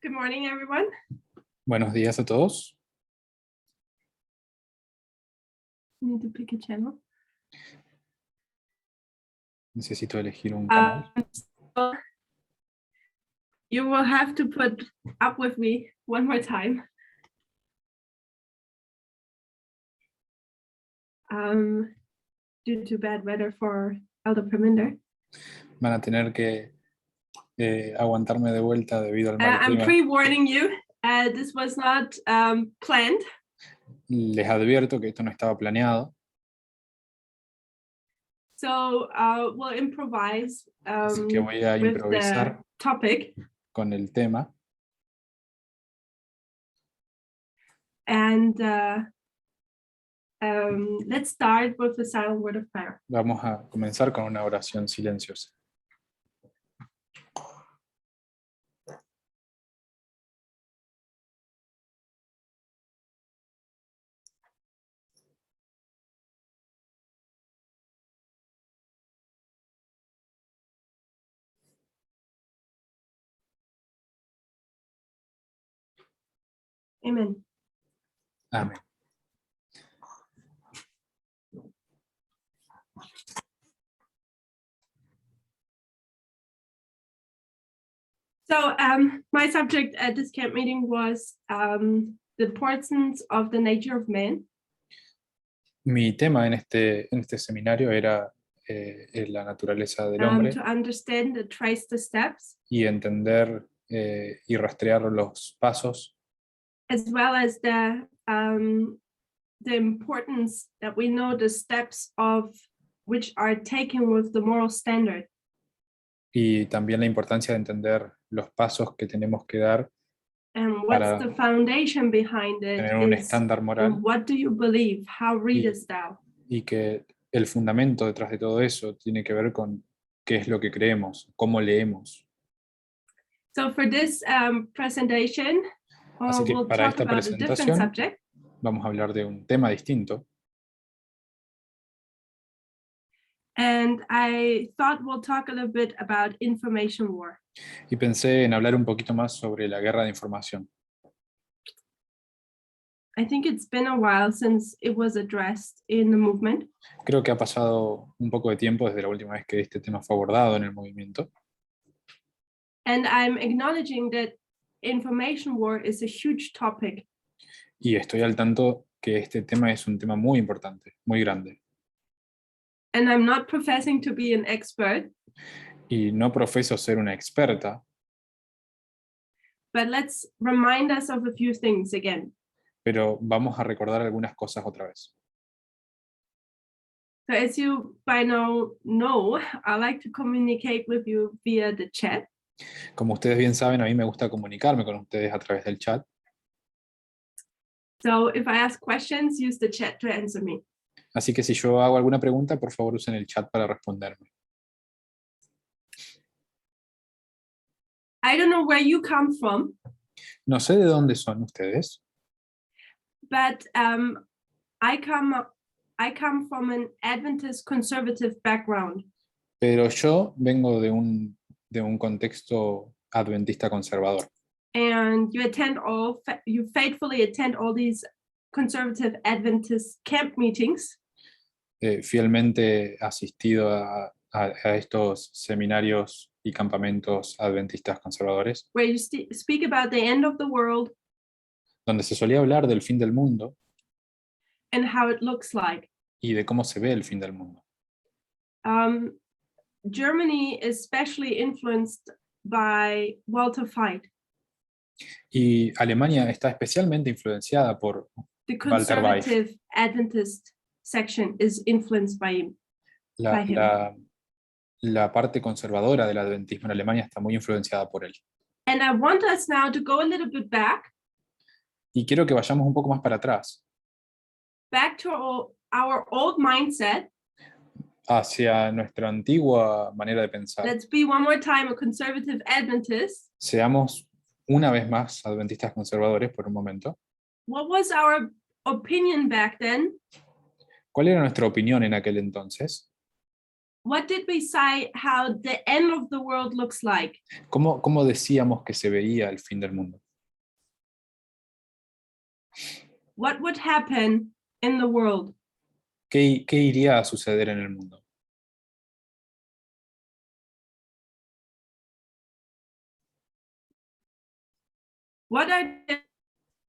Good morning, everyone. Buenos días a todos. Need to pick a channel. Necesito elegir un canal. So you will have to put up with me one more time. Due to bad weather for Elder Perminder. Van a tener que aguantarme de vuelta debido al mal I'm clima. pre-warning you. This was not planned. Les advierto que esto no estaba planeado. So we'll improvise Así que voy a with the improvisar topic. con el tema. And let's start with the silent word of prayer. Vamos a comenzar con una oración silenciosa. Amen. Amén. So my subject at this camp meeting was the importance of the nature of man. Mi tema en este seminario era la naturaleza del hombre To understand and trace the steps, y entender y rastrear los pasos, as well as the importance that we know the steps of which are taken with the moral standard. y también la importancia de entender los pasos que tenemos que dar And para what's the foundation behind it tener un is, estándar moral what do you believe? How readest thou? y que el fundamento detrás de todo eso tiene que ver con qué es lo que creemos, cómo leemos. So for this presentation, Así que we'll para talk esta about a different presentación subject. vamos a hablar de un tema distinto. And I thought we'll talk a little bit about information war. Y pensé en hablar un poquito más sobre la guerra de información. I think it's been a while since it was addressed in the movement. Creo que ha pasado un poco de tiempo desde la última vez que este tema fue abordado en el movimiento. And I'm acknowledging that information war is a huge topic. Y estoy al tanto que este tema es un tema muy importante, muy grande. And I'm not professing to be an expert, Y no profeso ser una experta, but let's remind us of a few things again. pero vamos a recordar algunas cosas otra vez. So as you by now know, I like to communicate with you via the chat. Como ustedes bien saben, a mí me gusta comunicarme con ustedes a través del chat. So if I ask questions, use the chat to answer me. Así que si yo hago alguna pregunta, por favor usen el chat para responderme. I don't know where you come from, No sé de dónde son ustedes, but I come from an Adventist conservative background. pero yo vengo de un contexto adventista conservador. And you faithfully attend all these conservative Adventist camp meetings. Fielmente asistido a estos seminarios y campamentos adventistas conservadores, Where you speak about the end of the world donde se solía hablar del fin del mundo and how it looks like. y de cómo se ve el fin del mundo. Germany is especially influenced by Walter Veith. Y Alemania está especialmente influenciada por The Walter Veith. conservative Adventist section is influenced by him. by him. La parte conservadora del adventismo en Alemania está muy influenciada por él. And I want us now to go a little bit back Y quiero que vayamos un poco más para atrás, to our old mindset. hacia nuestra antigua manera de pensar. Let's be one more time a conservative Adventist. Seamos una vez más adventistas conservadores por un momento. What was our opinion back then? ¿Cuál era nuestra opinión en aquel entonces? what did we say how the end of the world looks like? ¿Cómo decíamos que se veía el fin del mundo? What would happen in the world? ¿Qué iría a suceder en el mundo? What are the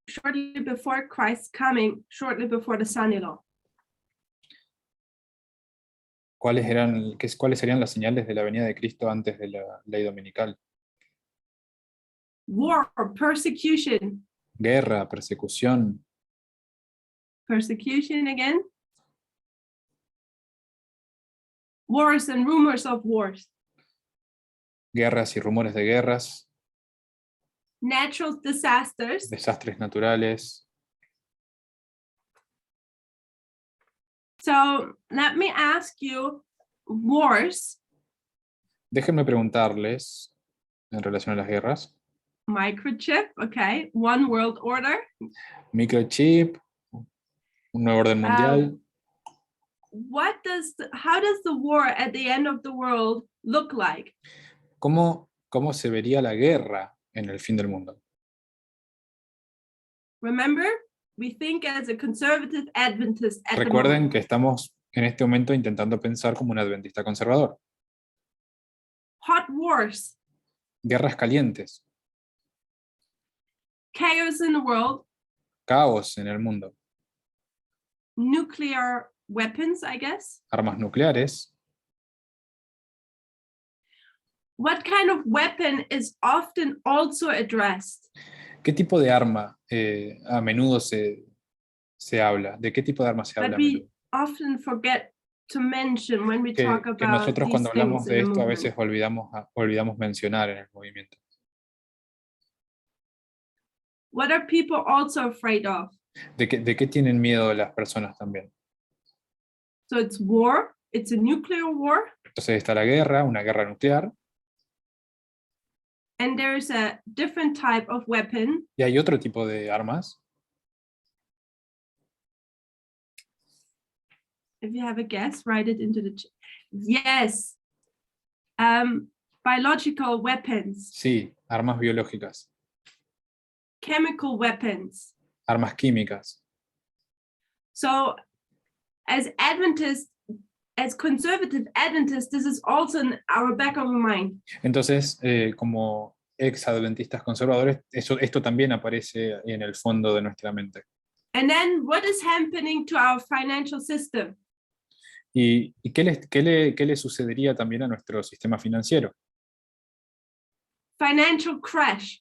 shortly before Christ's coming, shortly before the son-in-law? ¿Cuáles serían las señales de la venida de Cristo antes de la ley dominical? War, persecution. Guerra, persecución, Persecution again. Wars and rumors of wars. guerras y rumores de guerras, Natural disasters. desastres naturales. So let me ask you, wars, Déjenme preguntarles en relación a las guerras. microchip, okay, one world order. Microchip, un nuevo orden mundial. How does the war at the end of the world look like? ¿Cómo se vería la guerra en el fin del mundo? Remember, we think as a conservative Adventist at the Recuerden moment. que estamos en este momento intentando pensar como un adventista conservador. Hot wars, Guerras calientes, chaos in the world, caos en el mundo, nuclear weapons, I guess. armas nucleares. What kind of weapon is often also addressed? ¿Qué tipo de arma a menudo se habla? ¿De qué tipo de arma se habla? But we often forget to mention when we talk Que about nosotros these cuando hablamos things de in the esto a movement. veces olvidamos mencionar en el movimiento. What are people also afraid of? ¿De qué tienen miedo las personas también? So it's war, it's a nuclear war, Entonces está la guerra, una guerra nuclear, and there's a different type of weapon. y hay otro tipo de armas. If you have a guess, write it into the chat. Yes. Biological weapons, Sí, armas biológicas, chemical weapons. armas químicas. So as Adventists, as conservative Adventists, this is also in our back of our mind. Entonces, como ex adventistas conservadores, esto también aparece en el fondo de nuestra mente. And then what is happening to our financial system? ¿Y qué le sucedería también a nuestro sistema financiero? Financial crash,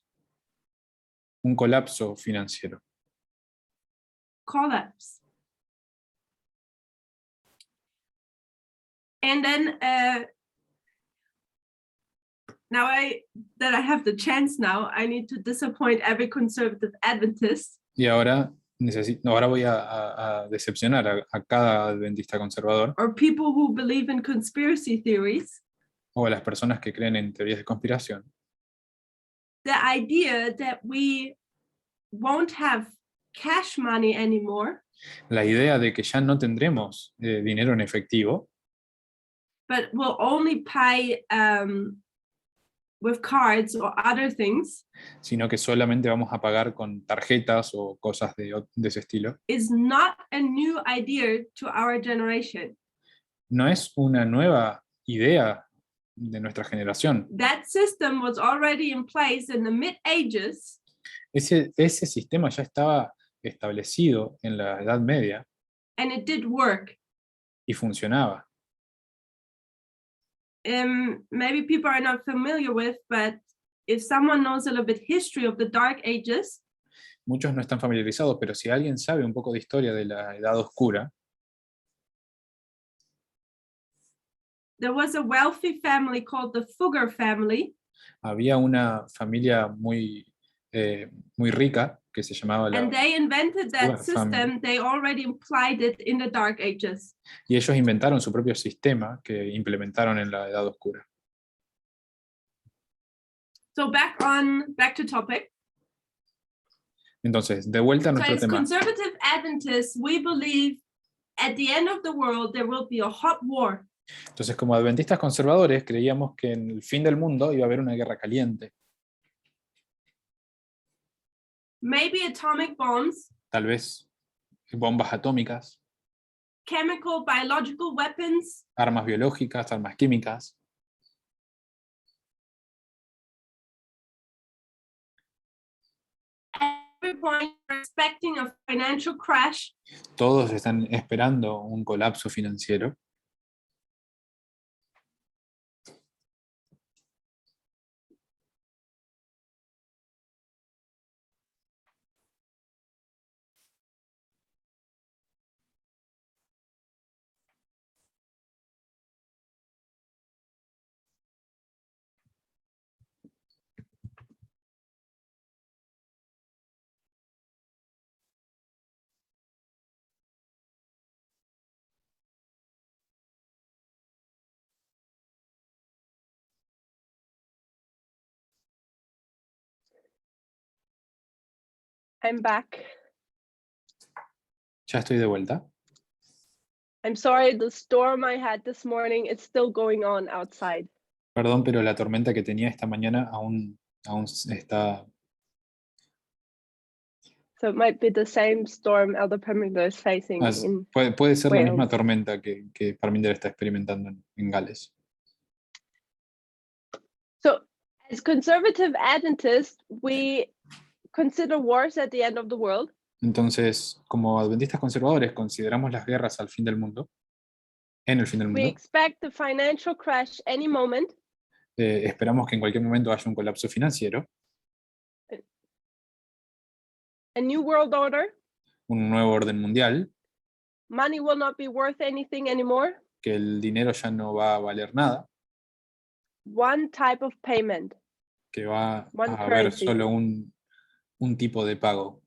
Un colapso financiero. collapse. And then now that I have the chance now, I need to disappoint every conservative Adventist. Y ahora voy a decepcionar a cada adventista conservador, Or people who believe in conspiracy theories. o a las personas que creen en teorías de conspiración. The idea that we won't have cash money anymore, La idea de que ya no tendremos dinero en efectivo, but we'll only pay with cards or other things, sino que solamente vamos a pagar con tarjetas o cosas de ese estilo, is not a new idea to our generation. no es una nueva idea de nuestra generación. That system was already in place in the mid-ages, Ese sistema ya estaba establecido en la Edad Media and it did work. y funcionaba. Maybe people are not familiar with, but if someone knows a little bit history of the Dark Ages, Muchos no están familiarizados, pero si alguien sabe un poco de historia de la Edad Oscura, there was a wealthy family called the Fugger family, había una familia muy rica que se llamaba and they invented that Fugger family. system. They already implied it in the Dark Ages. Y ellos inventaron su propio sistema que implementaron en la Edad Oscura. So back to topic. Entonces, de vuelta a So nuestro as tema. conservative Adventists, we believe at the end of the world there will be a hot war. Entonces, como adventistas conservadores, creíamos que en el fin del mundo iba a haber una guerra caliente. Maybe atomic bombs, Tal vez bombas atómicas, chemical, biological weapons, armas biológicas, armas químicas. everyone expecting a financial crash. Todos están esperando un colapso financiero. I'm back. Ya estoy de vuelta. I'm sorry, the storm I had this morning, it's still going on outside. Perdón, pero la tormenta que tenía esta mañana aún está. So it might be the same storm Elder Pemminger is facing in Puede ser la misma Wales. tormenta que Parminder está experimentando en Gales. So as conservative Adventists, we consider wars at the end of the world. Entonces, como adventistas conservadores, consideramos las guerras al fin del mundo, en el fin del We mundo. expect a financial crash any moment. Esperamos que en cualquier momento haya un colapso financiero, A new world order. un nuevo orden mundial, Money will not be worth anything anymore. que el dinero ya no va a valer nada, One type of payment. que va One a haber currency. solo un tipo de pago.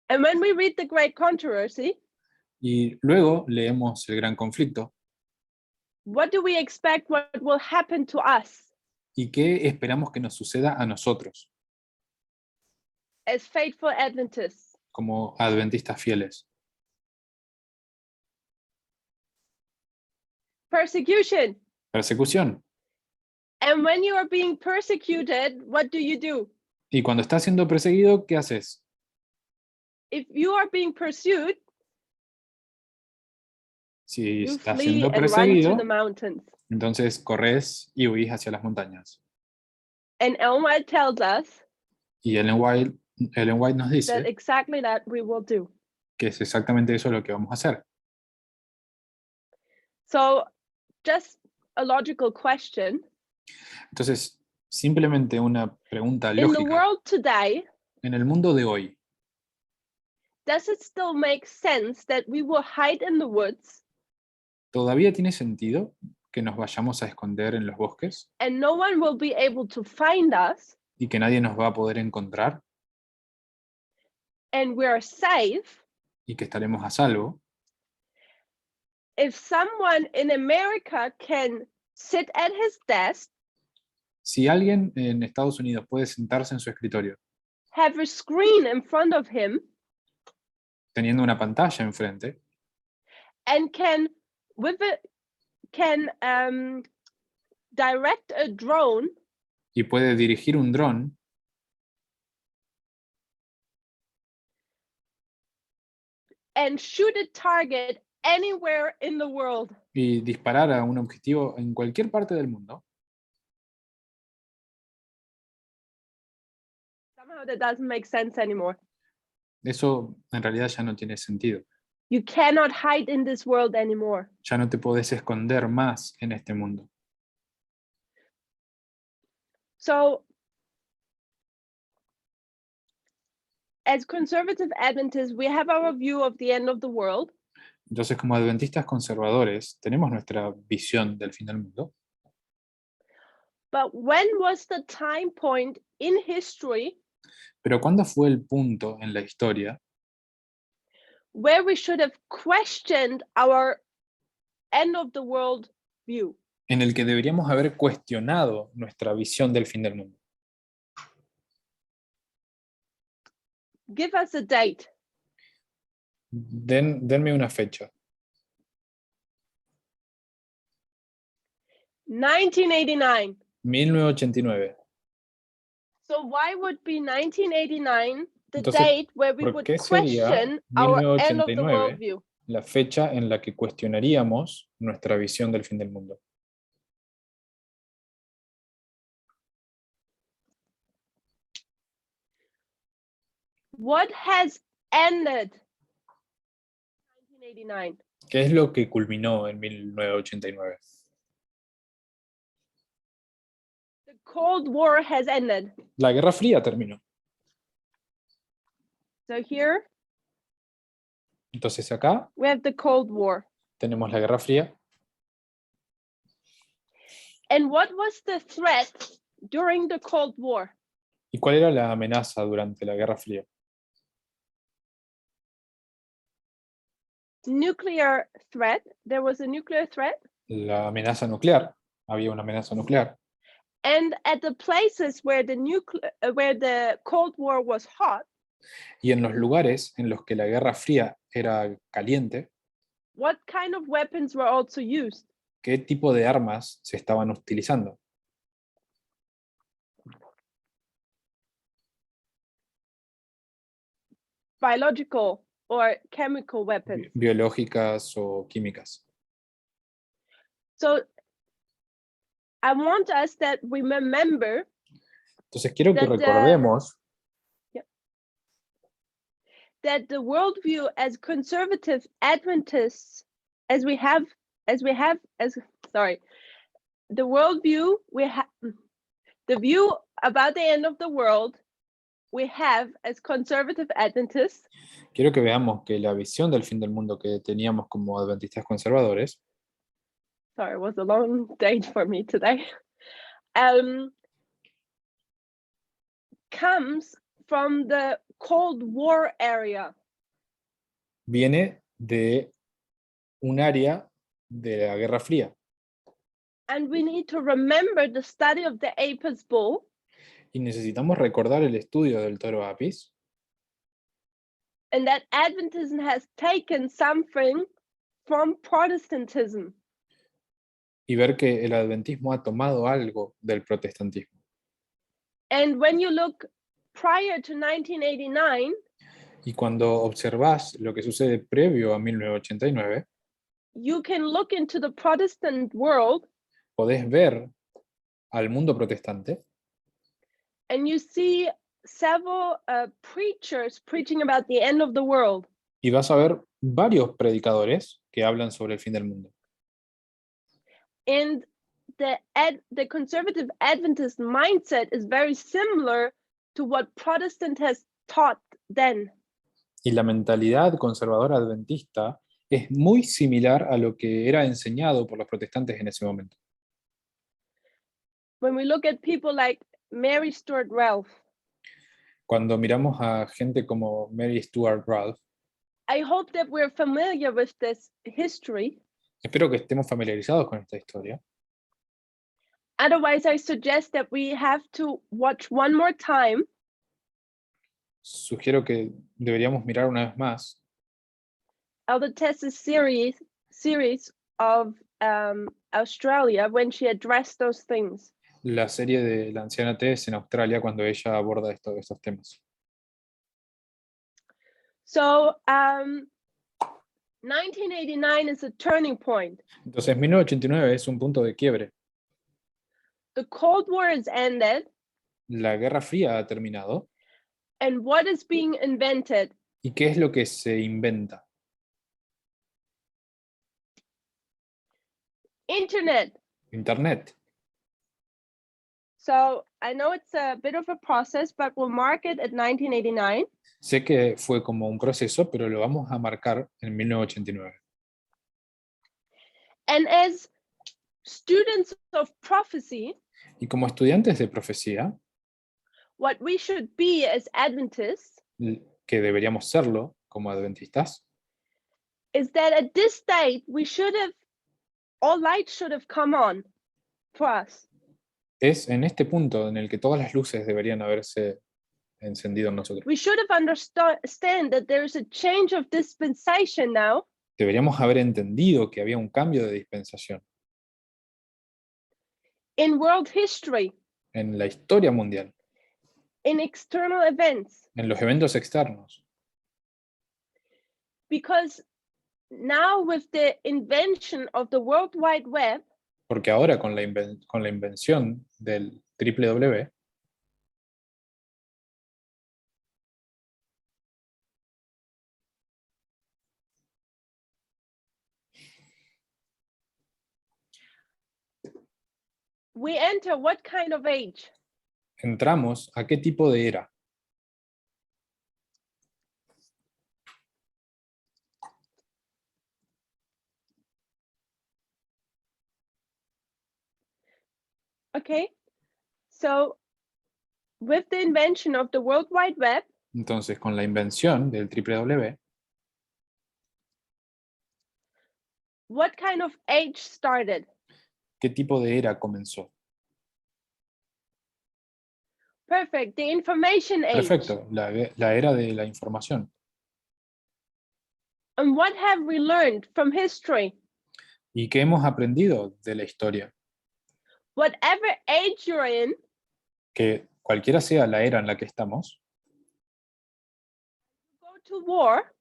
And when we read the Great Controversy, Y luego leemos el gran conflicto. what do we expect what will happen to us ¿Y qué esperamos que nos suceda a nosotros, as faithful Adventists? como adventistas fieles? Persecution. Persecución. And when you are being persecuted, what do? Y cuando estás siendo perseguido, ¿qué haces? If you are being pursued, Si you estás flee siendo and run to perseguido, the mountains. entonces corres y huís hacia las montañas. And Ellen White tells us Y Ellen White nos that dice exactly that we will do. que es exactamente eso lo que vamos a hacer. So just a logical question. Entonces, simplemente una pregunta In the lógica. world today, En el mundo de hoy, does it still make sense that we will hide in the woods ¿todavía tiene sentido que nos vayamos a esconder en los bosques and no one will be able to find us y que nadie nos va a poder encontrar and we are safe y que estaremos a salvo? if someone in America can sit at his desk, Si alguien en Estados Unidos puede sentarse en su escritorio have a screen in front of him, teniendo una pantalla enfrente and can direct a drone y puede dirigir un dron and shoot a target anywhere in the world, y disparar a un objetivo en cualquier parte del mundo, somehow that doesn't make sense anymore. eso en realidad ya no tiene sentido. You cannot hide in this world anymore. Ya no te podés esconder más en este mundo. So as conservative Adventists, we have our view of the end of the world. Entonces, como adventistas conservadores, tenemos nuestra visión del fin del mundo. But when was the time point in history Pero ¿cuándo fue el punto en la historia where we should have questioned our end of the world view? en el que deberíamos haber cuestionado nuestra visión del fin del mundo? Give us a date. Denme una fecha. 1989. 1989. So why would be 1989 the Entonces, date where we ¿por would qué sería question our end of the 1989 worldview? la fecha en la que cuestionaríamos nuestra visión del fin del mundo? What has ended 1989? ¿Qué es lo que culminó en 1989? The Cold War has ended. La Guerra Fría terminó. So here Entonces acá we have the Cold War. tenemos la Guerra Fría. And what was the threat during the Cold War? ¿Y cuál era la amenaza durante la Guerra Fría? Nuclear threat. There was a nuclear threat. La amenaza nuclear. Había una amenaza nuclear. And at the places where the Cold War was hot, Y en los lugares en los que la Guerra Fría era caliente, what kind of weapons were also used? ¿qué tipo de armas se estaban utilizando? Biological or chemical weapons. Biológicas o químicas. So I want us that we remember Entonces quiero que That, recordemos that the worldview as conservative Adventists, the worldview the view about the end of the world we have as conservative Adventists quiero que veamos que la visión del fin del mundo que teníamos como adventistas conservadores, sorry, it was a long day for me today, comes from the Cold War area. viene de un área de la Guerra Fría. And we need to remember the study of the Apis bull. Y necesitamos recordar el estudio del toro Apis. And that Adventism has taken something from Protestantism. Y ver que el adventismo ha tomado algo del protestantismo. And when you look prior to 1989, Y cuando observás lo que sucede previo a 1989, you can look into the Protestant world podés ver al mundo protestante and you see several preachers preaching about the end of the world. y vas a ver varios predicadores que hablan sobre el fin del mundo. And the conservative Adventist mindset is very similar to what Protestant has taught then. Y la mentalidad conservadora adventista es muy similar a lo que era enseñado por los protestantes en ese momento. When we look at people like Mary Stuart Ralph, Cuando miramos a gente como Mary Stuart Ralph, I hope that we're familiar with this history. espero que estemos familiarizados con esta historia. Otherwise, I suggest that we have to watch one more time Sugiero que deberíamos mirar una vez más Elder Tess's series of Australia when she addressed those things. la serie de la anciana Tess en Australia cuando ella aborda estos temas. So 1989 is a turning point. Entonces 1989 es un punto de quiebre. The Cold War has ended, La Guerra Fría ha terminado. and what is being invented? ¿Y qué es lo que se inventa? Internet. Internet. So I know it's a bit of a process, but we'll mark it at 1989. Sé que fue como un proceso, pero lo vamos a marcar en 1989. And as students of prophecy, Y como estudiantes de profecía, what we should be as Adventists que deberíamos serlo como adventistas, is that at this date, all lights should have come on for us. es en este punto en el que todas las luces deberían haberse encendido en nosotros. We should have understand that there is a change of dispensation now, Deberíamos haber entendido que había un cambio de dispensación, in world history, en la historia mundial, in external events, en los eventos externos. because now with the invention of the World Wide Web, Porque ahora con la invención del www, we enter what kind of age? entramos a qué tipo de era. Okay, so with the invention of the World Wide Web, Entonces, con la invención del www, what kind of age started? ¿qué tipo de era comenzó? Perfect, the information age. Perfecto, la era de la información. And what have we learned from history? ¿Y qué hemos aprendido de la historia? Whatever age you're in, Que cualquiera sea la era en la que estamos, go to war,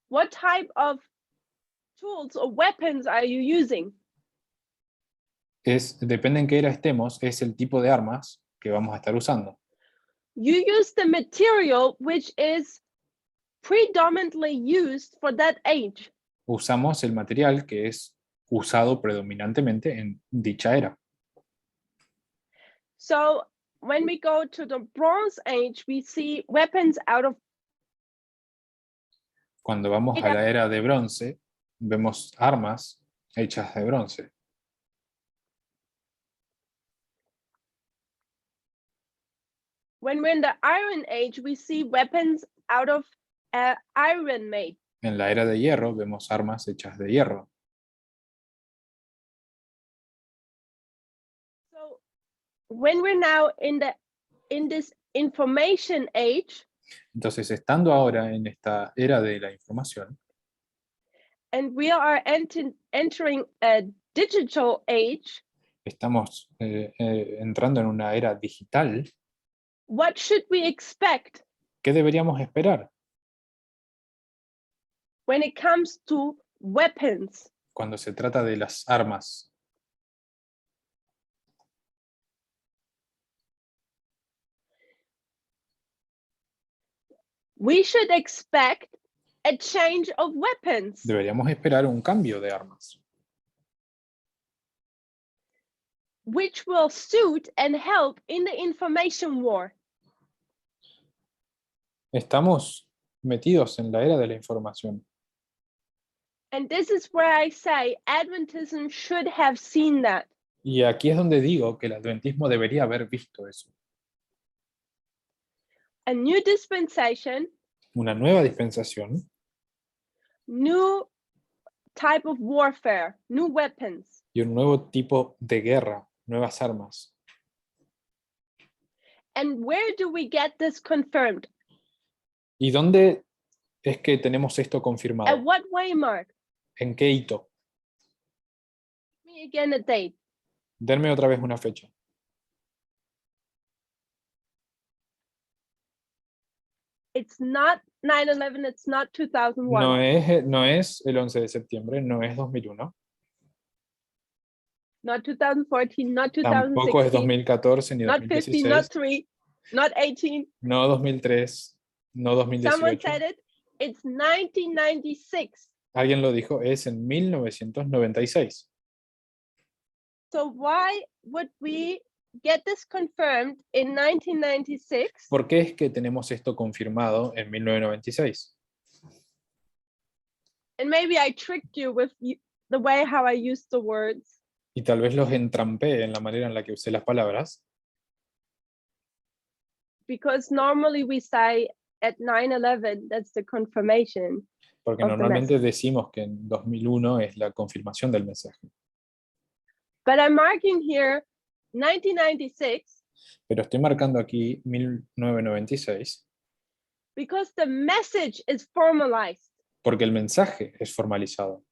what type of tools or weapons are you using? depende en qué era estemos, es el tipo de armas que vamos a estar usando. You use the material which is predominantly used for that age. Usamos el material que es usado predominantemente en dicha era. So when we go to the Bronze Age, we see weapons out of Cuando vamos a la era de bronce, vemos armas hechas de bronce. when we're in the Iron Age, we see weapons out of iron made. En la era de hierro vemos armas hechas de hierro. So when we're now in this information age, Entonces, estando ahora en esta era de la información, and we are entering a digital age, estamos entrando en una era digital, what should we expect ¿qué deberíamos esperar when it comes to weapons? cuando se trata de las armas? We should expect a change of weapons. Deberíamos esperar un cambio de armas, which will suit and help in the information war. Estamos metidos en la era de la información. And this is where I say Adventism should have seen that. Y aquí es donde digo que el adventismo debería haber visto eso. A new dispensation, Una nueva dispensación, new type of warfare, new weapons. y un nuevo tipo de guerra, nuevas armas. And where do we get this confirmed? ¿Y dónde es que tenemos esto At confirmado? what waymark? ¿En qué hito? Give me again a date. Denme otra vez una fecha. It's not 9/11, it's not 2001. No es el 11 de septiembre, no es 2001. Not 2014, not Tampoco es 2016, 2014 ni not 15, 2016. not 3, not 18. No 2003, no Someone 2018. said it. It's 1996. Alguien lo dijo, es en 1996. So why would we get this confirmed in 1996? ¿Por qué es que tenemos esto confirmado en 1996? And maybe I tricked you with the way how I used the words. Y tal vez los entrampé en la manera en la que usé las palabras, Because normally we say at 9/11, that's the confirmation. porque Of the normalmente message. decimos que en 2001 es la confirmación del mensaje. But I'm marking here 1996 Pero estoy marcando aquí 1996 because the message is formalized. porque el mensaje es formalizado.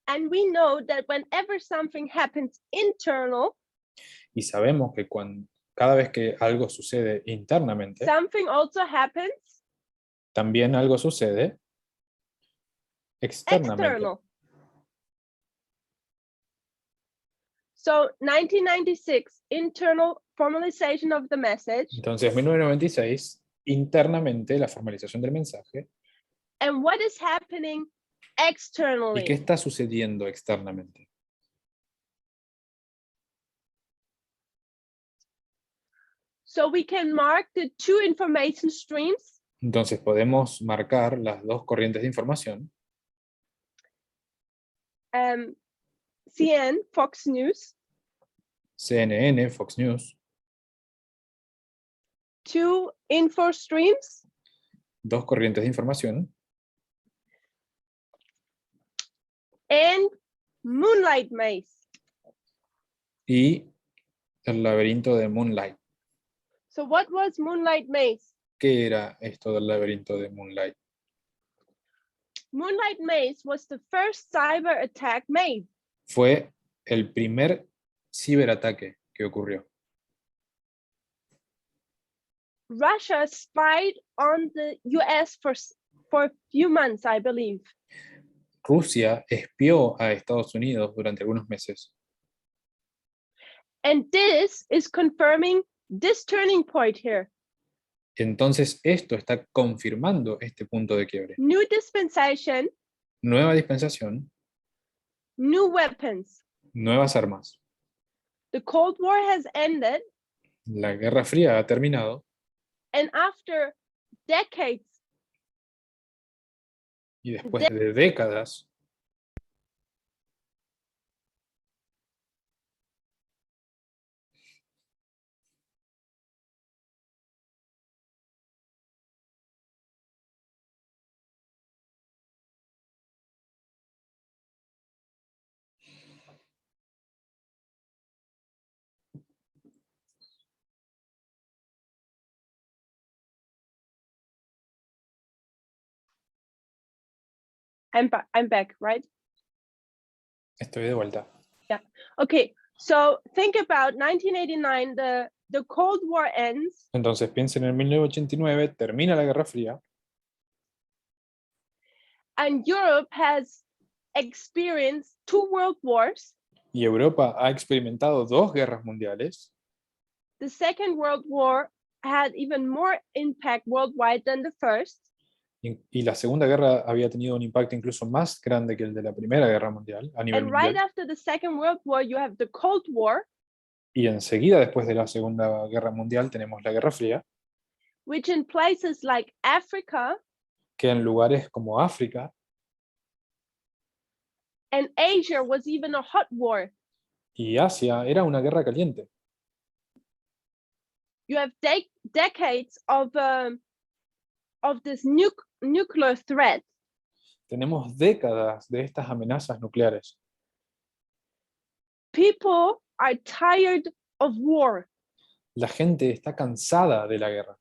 And we know that whenever something happens internal, Y sabemos que cada vez que algo sucede internamente, something also happens también algo sucede externamente. external. So 1996, internal formalization of the message. Entonces, 1996, internamente la formalización del mensaje. And what is happening ¿Y externally? qué está sucediendo externamente? So we can mark the two information streams. Entonces podemos marcar las dos corrientes de información, CN, Fox News, CNN, Fox News, two info streams, dos corrientes de información, and Moonlight Maze. y el laberinto de Moonlight. So what was Moonlight Maze? ¿Qué era esto del laberinto de Moonlight? Moonlight Maze was the first cyber attack made. Fue el primer ciberataque que ocurrió. Russia spied on the US for a few months, I believe. Rusia espió a Estados Unidos durante algunos meses. And this is confirming this turning point here. Entonces esto está confirmando este punto de quiebre. New dispensation, Nueva dispensación, new weapons. nuevas armas. The Cold War has ended, La Guerra Fría ha terminado and after decades, y después de décadas, I'm back, right? estoy de vuelta. Okay, so think about 1989, the Cold War ends, Entonces piensen en 1989, termina la Guerra Fría and Europe has experienced two world wars. y Europa ha experimentado dos guerras mundiales. The Second World War had even more impact worldwide than the first. Y la Segunda Guerra había tenido un impacto incluso más grande que el de la Primera Guerra Mundial a nivel And right mundial. after the Second World War, you have the Cold War, Y enseguida, después de la Segunda Guerra Mundial, tenemos la Guerra Fría, which in places like Africa que en lugares como África and Asia was even a hot war. y Asia era una guerra caliente. You have decades of this nuclear threat. Tenemos décadas de estas amenazas nucleares. People are tired of war. La gente está cansada de la guerra.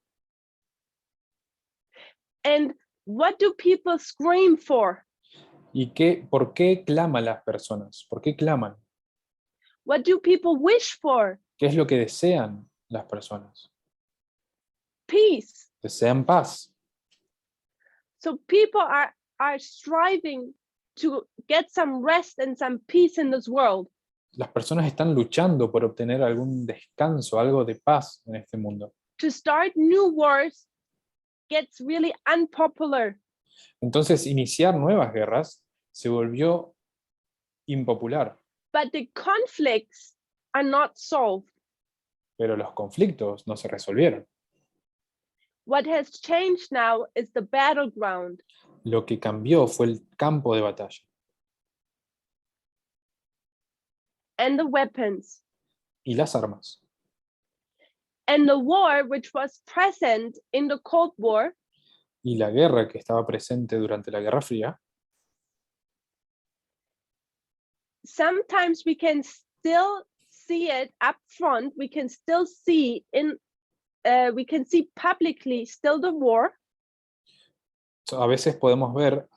And what do people scream for? ¿Y por qué claman las personas? ¿Por qué claman? What do people wish for? ¿Qué es lo que desean las personas? Peace. Desean paz. So people are striving to get some rest and some peace in this world. Las personas están luchando por obtener algún descanso, algo de paz en este mundo. To start new wars gets really unpopular. Entonces, iniciar nuevas guerras se volvió impopular, But the conflicts are not solved. pero los conflictos no se resolvieron. What has changed now is the battleground. Lo que cambió fue el campo de batalla And the weapons. y las armas. And the war, which was present in the Cold War, Y la guerra que estaba presente durante la Guerra Fría, sometimes we can still see it up front. We can still see we can see publicly still the war. A veces podemos ver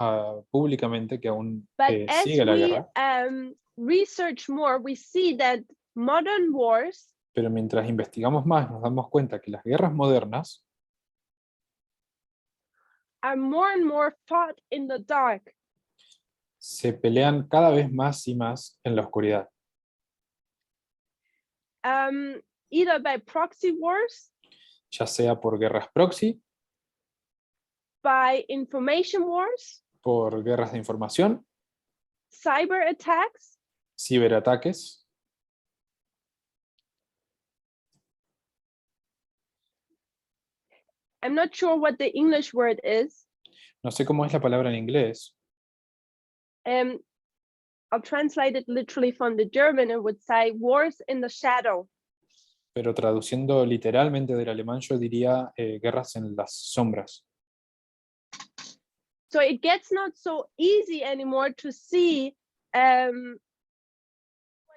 públicamente que aún But as sigue la we guerra, research more, we see that modern wars pero mientras investigamos más nos damos cuenta que las guerras modernas are more and more fought in the dark. se pelean cada vez más y más en la oscuridad, Either by proxy wars, ya sea por guerras proxy, by information wars, por guerras de información, cyber attacks, ciberataques. I'm not sure what the English word is. No sé cómo es la palabra en inglés, I'll translate it literally from the German. It would say wars in the shadow. pero traduciendo literalmente del alemán yo diría guerras en las sombras. So it gets not so easy anymore to see what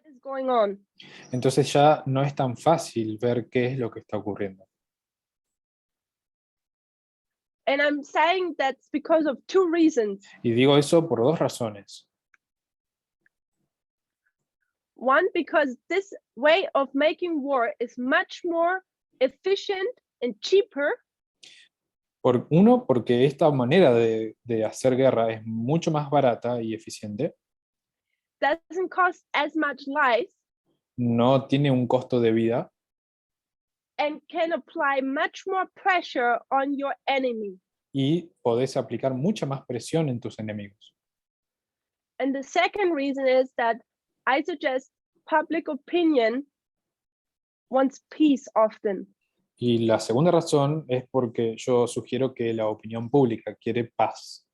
is going on. Entonces ya no es tan fácil ver qué es lo que está ocurriendo. And I'm saying that's because of two reasons. Y digo eso por dos razones. One, because this way of making war is much more efficient and cheaper. Uno, porque esta manera de hacer guerra es mucho más barata y eficiente, Doesn't cost as much life no tiene un costo de vida and can apply much more pressure on your enemy. y podés aplicar mucha más presión en tus enemigos. And the second reason is that I suggest public opinion wants peace often. Y la segunda razón es porque yo sugiero que la opinión pública quiere paz.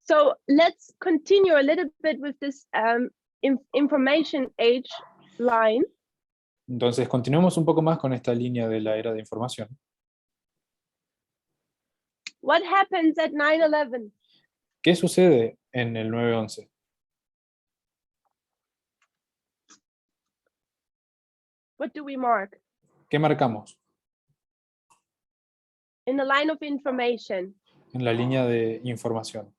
So let's continue a little bit with this information age line. Entonces continuemos un poco más con esta línea de la era de información. What happens at 9/11? ¿Qué sucede en el 9/11? What do we mark? ¿Qué marcamos? In the line of information. En la línea de información.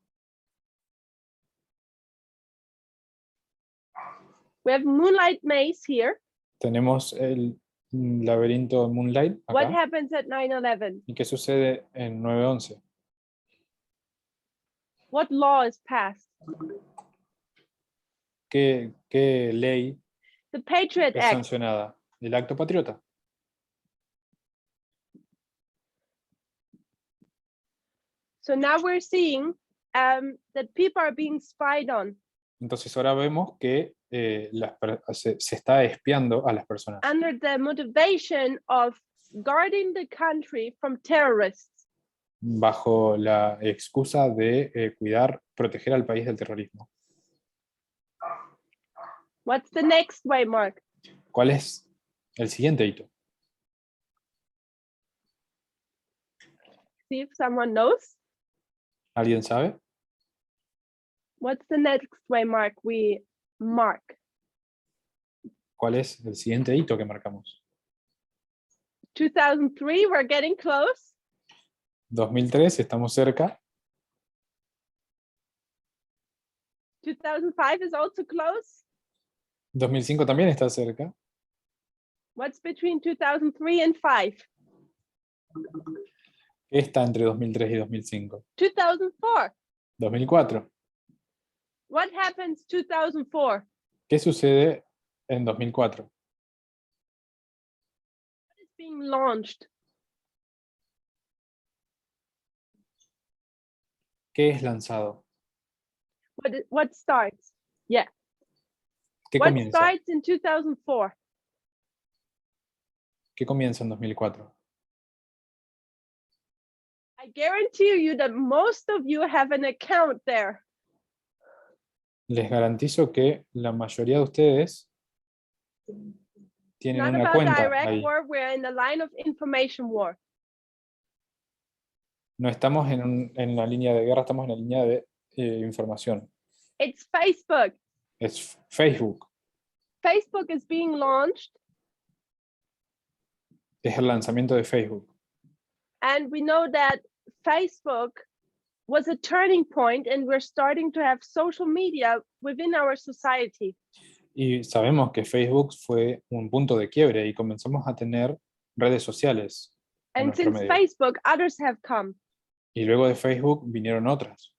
We have Moonlight Maze here. Tenemos el laberinto Moonlight What acá. happens at 9/11? ¿Y qué sucede en 9/11? What law is passed? ¿Qué ley The Patriot es Act. sancionada? El acto patriota. So now we're seeing that people are being spied on Entonces ahora vemos que se está espiando a las personas under the motivation of guarding the country from terrorists. bajo la excusa de proteger al país del terrorismo. What's the next way, Mark? ¿Cuál es el siguiente hito? See if someone knows. ¿Alguien sabe? What's the next way, Mark? We mark. ¿Cuál es el siguiente hito que marcamos? 2003, we're getting close. 2003, estamos cerca. 2005 is also close. 2005 también está cerca. What's between 2003 and 5? ¿Qué está entre 2003 y 2005? 2004. 2004. What happens 2004? ¿Qué sucede en 2004? What is being launched? ¿Qué es lanzado? What starts? Yeah. ¿Qué What comienza? starts in 2004? ¿Qué comienza en 2004? I guarantee you that most of you have an account there. Les garantizo que la mayoría de ustedes tienen Not una about cuenta direct ahí. war, we're in the line of information war. No estamos en la línea de guerra, estamos en la línea de información. It's Facebook. Es Facebook. Facebook is being launched, Es el lanzamiento de Facebook. and we know that Facebook was a turning point, and we're starting to have social media within our society. Y sabemos que Facebook fue un punto de quiebre y comenzamos a tener redes sociales en And nuestro since medio. Facebook, others have come. Y luego de Facebook vinieron otras.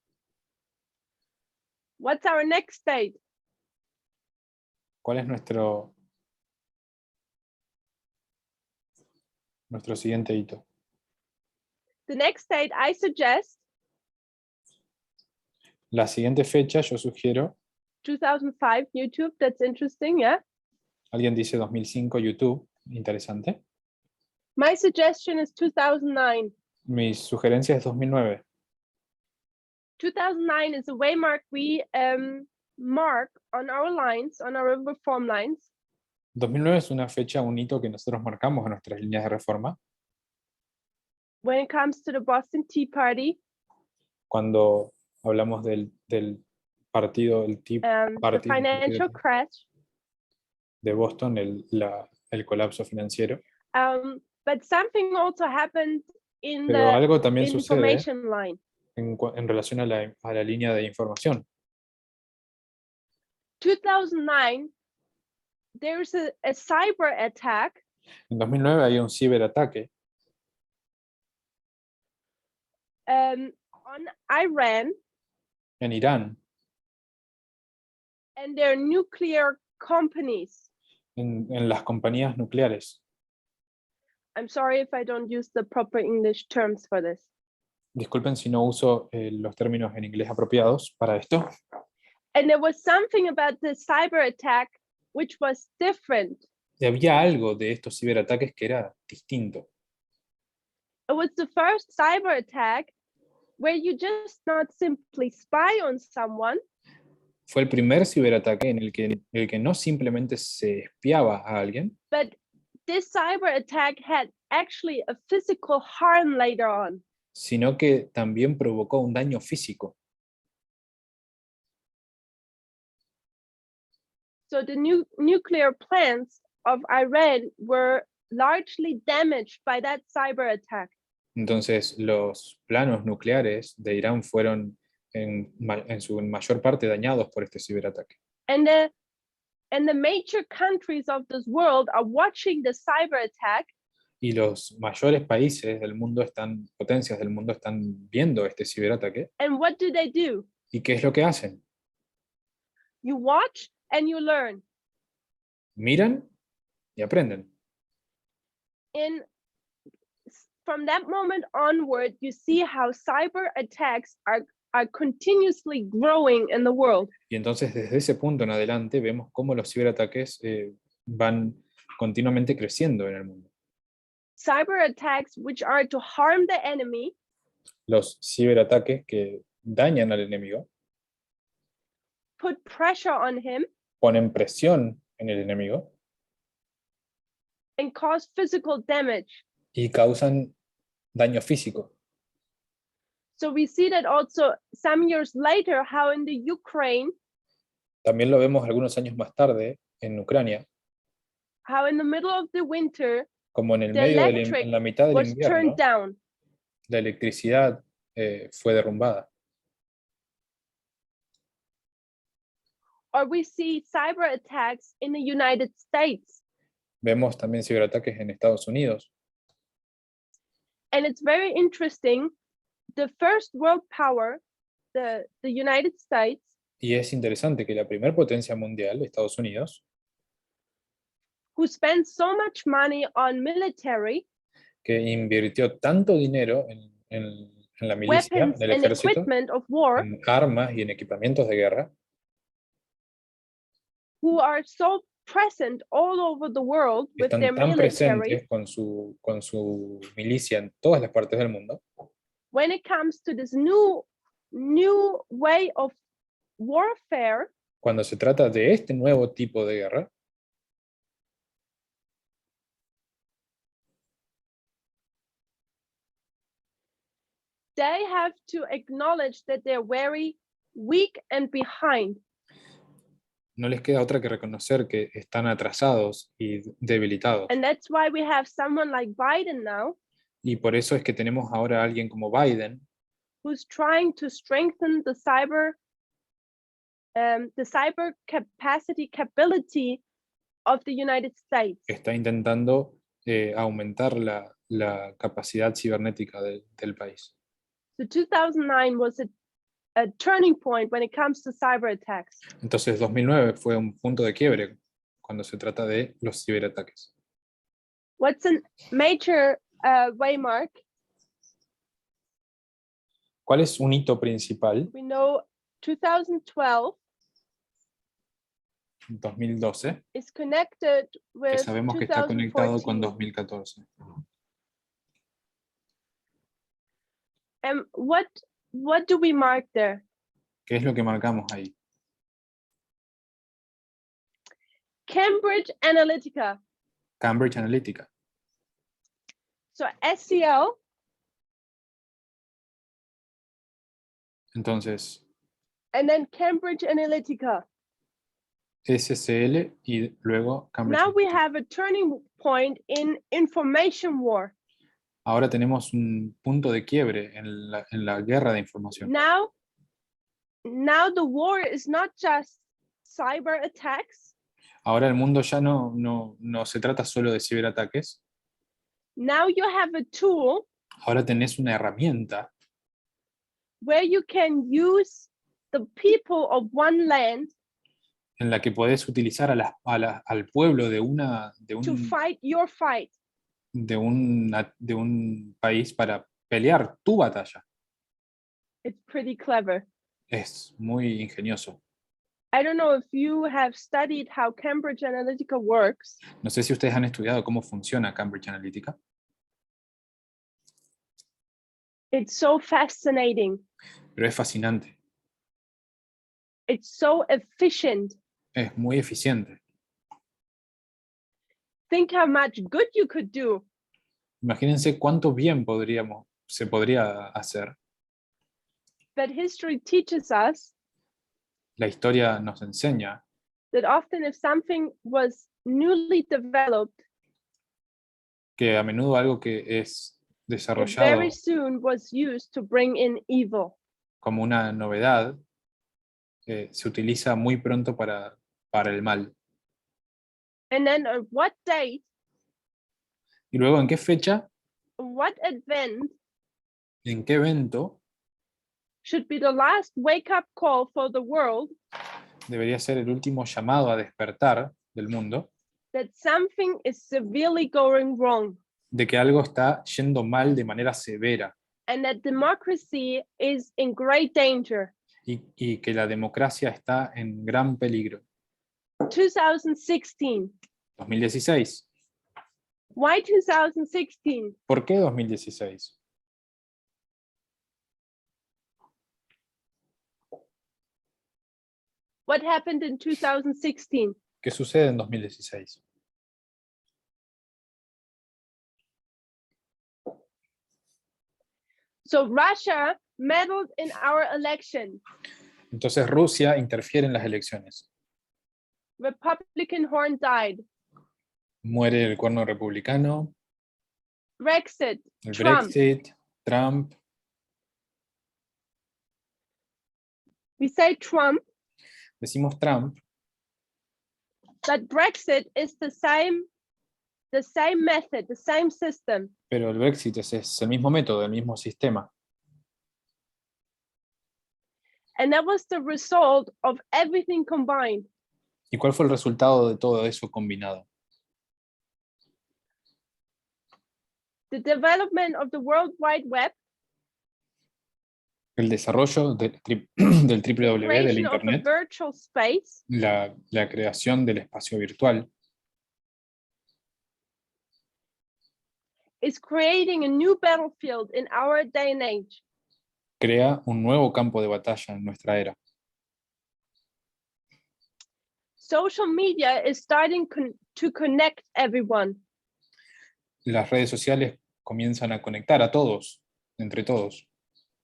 What's our next state? ¿Cuál es nuestro siguiente hito? The next state I suggest La siguiente fecha yo sugiero, 2005 YouTube. That's interesting, yeah. alguien dice 2005 YouTube, interesante. My suggestion is 2009. Mi sugerencia es 2009. 2009 is a waymark we mark on our lines, on our reform lines, 2009 es una fecha, un hito que nosotros marcamos en nuestras líneas de reforma, when it comes to the Boston Tea Party, cuando hablamos del partido, el Tea the Party financial crash. de Boston, el colapso financiero. But something also happened in Pero the algo también sucede information line. en relación a la línea de información. 2009, there's a cyber attack En 2009 hay un ciberataque on Iran en Irán, and their nuclear companies. en las compañías nucleares. I'm sorry if I don't use the proper English terms for this. Disculpen si no uso los términos en inglés apropiados para esto. And there was something about the cyber attack which was different. Y había algo de estos ciberataques que era distinto. It was the first cyber attack where you just not simply spy on someone, Fue el primer ciberataque en el que no simplemente se espiaba a alguien, but this cyber attack had actually a physical harm later on. sino que también provocó un daño físico. So the nuclear plants of Iran were largely damaged by that cyber attack. Entonces, los planos nucleares de Irán fueron en su mayor parte dañados por este ciberataque. And the major countries of this world are watching the cyber attack, Y los mayores países del mundo potencias del mundo están viendo este ciberataque. and what do they do? ¿Y qué es lo que hacen? You watch and you learn. Miran y aprenden. And from that moment onward, you see how cyber attacks are continuously growing in the world. Y entonces desde ese punto en adelante vemos cómo los ciberataques van continuamente creciendo en el mundo. Cyber attacks which are to harm the enemy, Los ciberataques que dañan al enemigo, put pressure on him, ponen presión en el enemigo and cause physical damage. y causan daño físico. So we see that also some years later, how in the Ukraine, También lo vemos algunos años más tarde en Ucrania, how in the middle of the winter como en el The medio electric en la mitad del was invierno, turned down. la electricidad fue derrumbada. Or we see cyber attacks in the United States. Vemos también ciberataques en Estados Unidos. And it's very interesting. The first world power, the United States, Y es interesante que la primera potencia mundial, Estados Unidos, who spends so much money on military, que invirtió tanto dinero en la milicia, weapons, en el and ejército, equipment of war, en armas y en equipamientos de guerra, who are so present all over the world que with their están tan military, presentes con su milicia en todas las partes del mundo, when it comes to this new way of warfare, cuando se trata de este nuevo tipo de guerra, they have to acknowledge that they're very weak and behind. no les queda otra que reconocer que están atrasados y debilitados. And that's why we have someone like Biden now, Y por eso es que tenemos ahora a alguien como Biden, who's trying to strengthen the cyber capability of the United States. Está intentando aumentar la capacidad cibernética del país. So 2009 was a turning point when it comes to cyber attacks. Entonces 2009 fue un punto de quiebre cuando se trata de los ciberataques. What's a major waymark? ¿Cuál es un hito principal? We know 2012 2012, is connected que with sabemos que está conectado con 2014. 2014. And what do we mark there? ¿Qué es lo que marcamos ahí? Cambridge Analytica. Cambridge Analytica. So SCL Entonces, and then Cambridge Analytica. SCL y luego Cambridge Now we Analytica. have a turning point in information war. Ahora tenemos un punto de quiebre en la guerra de información. Now the war is not just cyber attacks. Ahora el mundo ya no se trata solo de ciberataques. Now you have a tool Ahora tenés una herramienta where you can use the people of one land en la que podés utilizar al pueblo de to fight your fight. de un país para pelear tu batalla. It's pretty clever. Es muy ingenioso. I don't know if you have studied how Cambridge Analytica works, No sé si ustedes han estudiado cómo funciona Cambridge Analytica. it's so fascinating. Pero es fascinante. It's so efficient. Es muy eficiente. Think how much good you could do. Imagínense cuánto bien se podría hacer. But history teaches us La historia nos enseña that often if something was newly developed, que a menudo algo que es it desarrollado very soon was used to bring in evil. como una novedad se utiliza muy pronto para el mal. And then on what date, Y luego, ¿en qué fecha, what event en qué evento should be the last wake-up call for the world debería ser el último llamado a despertar del mundo that something is severely going wrong de que algo está yendo mal de manera severa and that democracy is in great danger? y que la democracia está en gran peligro? 2016. 2016. Why 2016? ¿Por qué 2016? What happened in 2016? ¿Qué sucede en 2016? So Russia meddled in our election. Entonces Rusia interfiere en las elecciones. Republican Horn died. Muere el cuerno republicano, Brexit. el Trump. Brexit, Trump. We say Trump, Decimos Trump, but Brexit is the same method, the same system. pero el Brexit es el mismo método, el mismo sistema. And that was the result of everything combined. ¿Y cuál fue el resultado de todo eso combinado? The development of the World Wide Web, El desarrollo del the www, del creation of a Internet, virtual space, la creación del espacio virtual, is creating a new battlefield in our day and age. crea un nuevo campo de batalla en nuestra era. Social media is starting to connect everyone. Las redes sociales comienzan a conectar a todos, entre todos,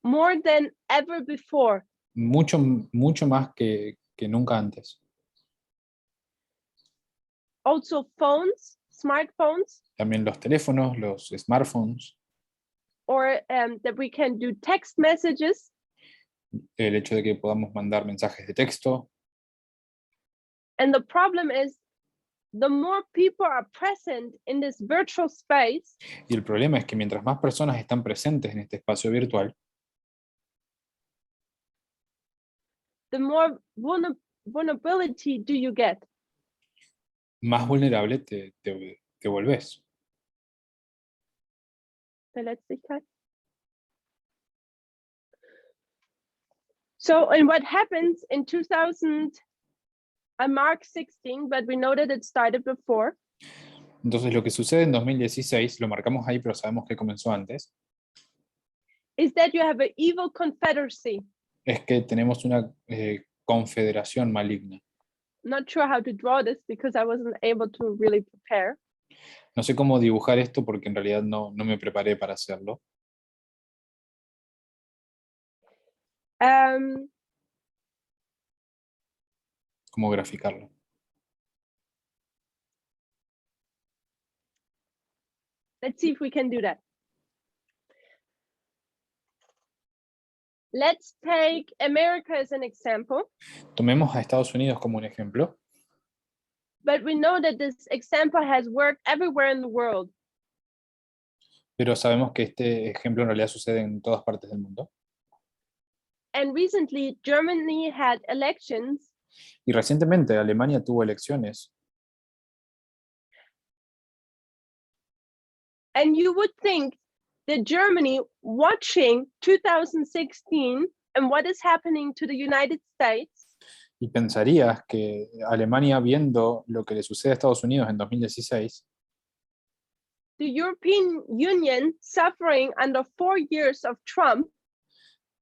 More than ever before. mucho más que nunca antes. Also phones, smartphones, También los teléfonos, los smartphones, or that we can do text messages. El hecho de que podamos mandar mensajes de texto. And the problem is, the more people are present in this virtual space, Y el problema es que mientras más personas están presentes en este espacio virtual, the more vulnerability do you get. más vulnerable te volvés. Verletzlichkeit. So, and what happens in 2000, I marked 16, but we know that it started before. Entonces lo que sucede en 2016, lo marcamos ahí, pero sabemos que comenzó antes, Is that you have an evil confederacy. es que tenemos una confederación maligna. Not sure how to draw this because I wasn't able to really prepare. No sé cómo dibujar esto porque en realidad no me preparé para hacerlo. Cómo graficarlo. Let's see if we can do that. Let's take America as an example, Tomemos a Estados Unidos como un ejemplo, but we know that this example has worked everywhere in the world. pero sabemos que este ejemplo en realidad sucede en todas partes del mundo. And recently, Germany had elections, Y recientemente Alemania tuvo elecciones, and you would think that Germany, watching 2016 and what is happening to the United States, y pensarías que Alemania, viendo lo que le sucede a Estados Unidos en 2016, the European Union suffering under 4 years of Trump,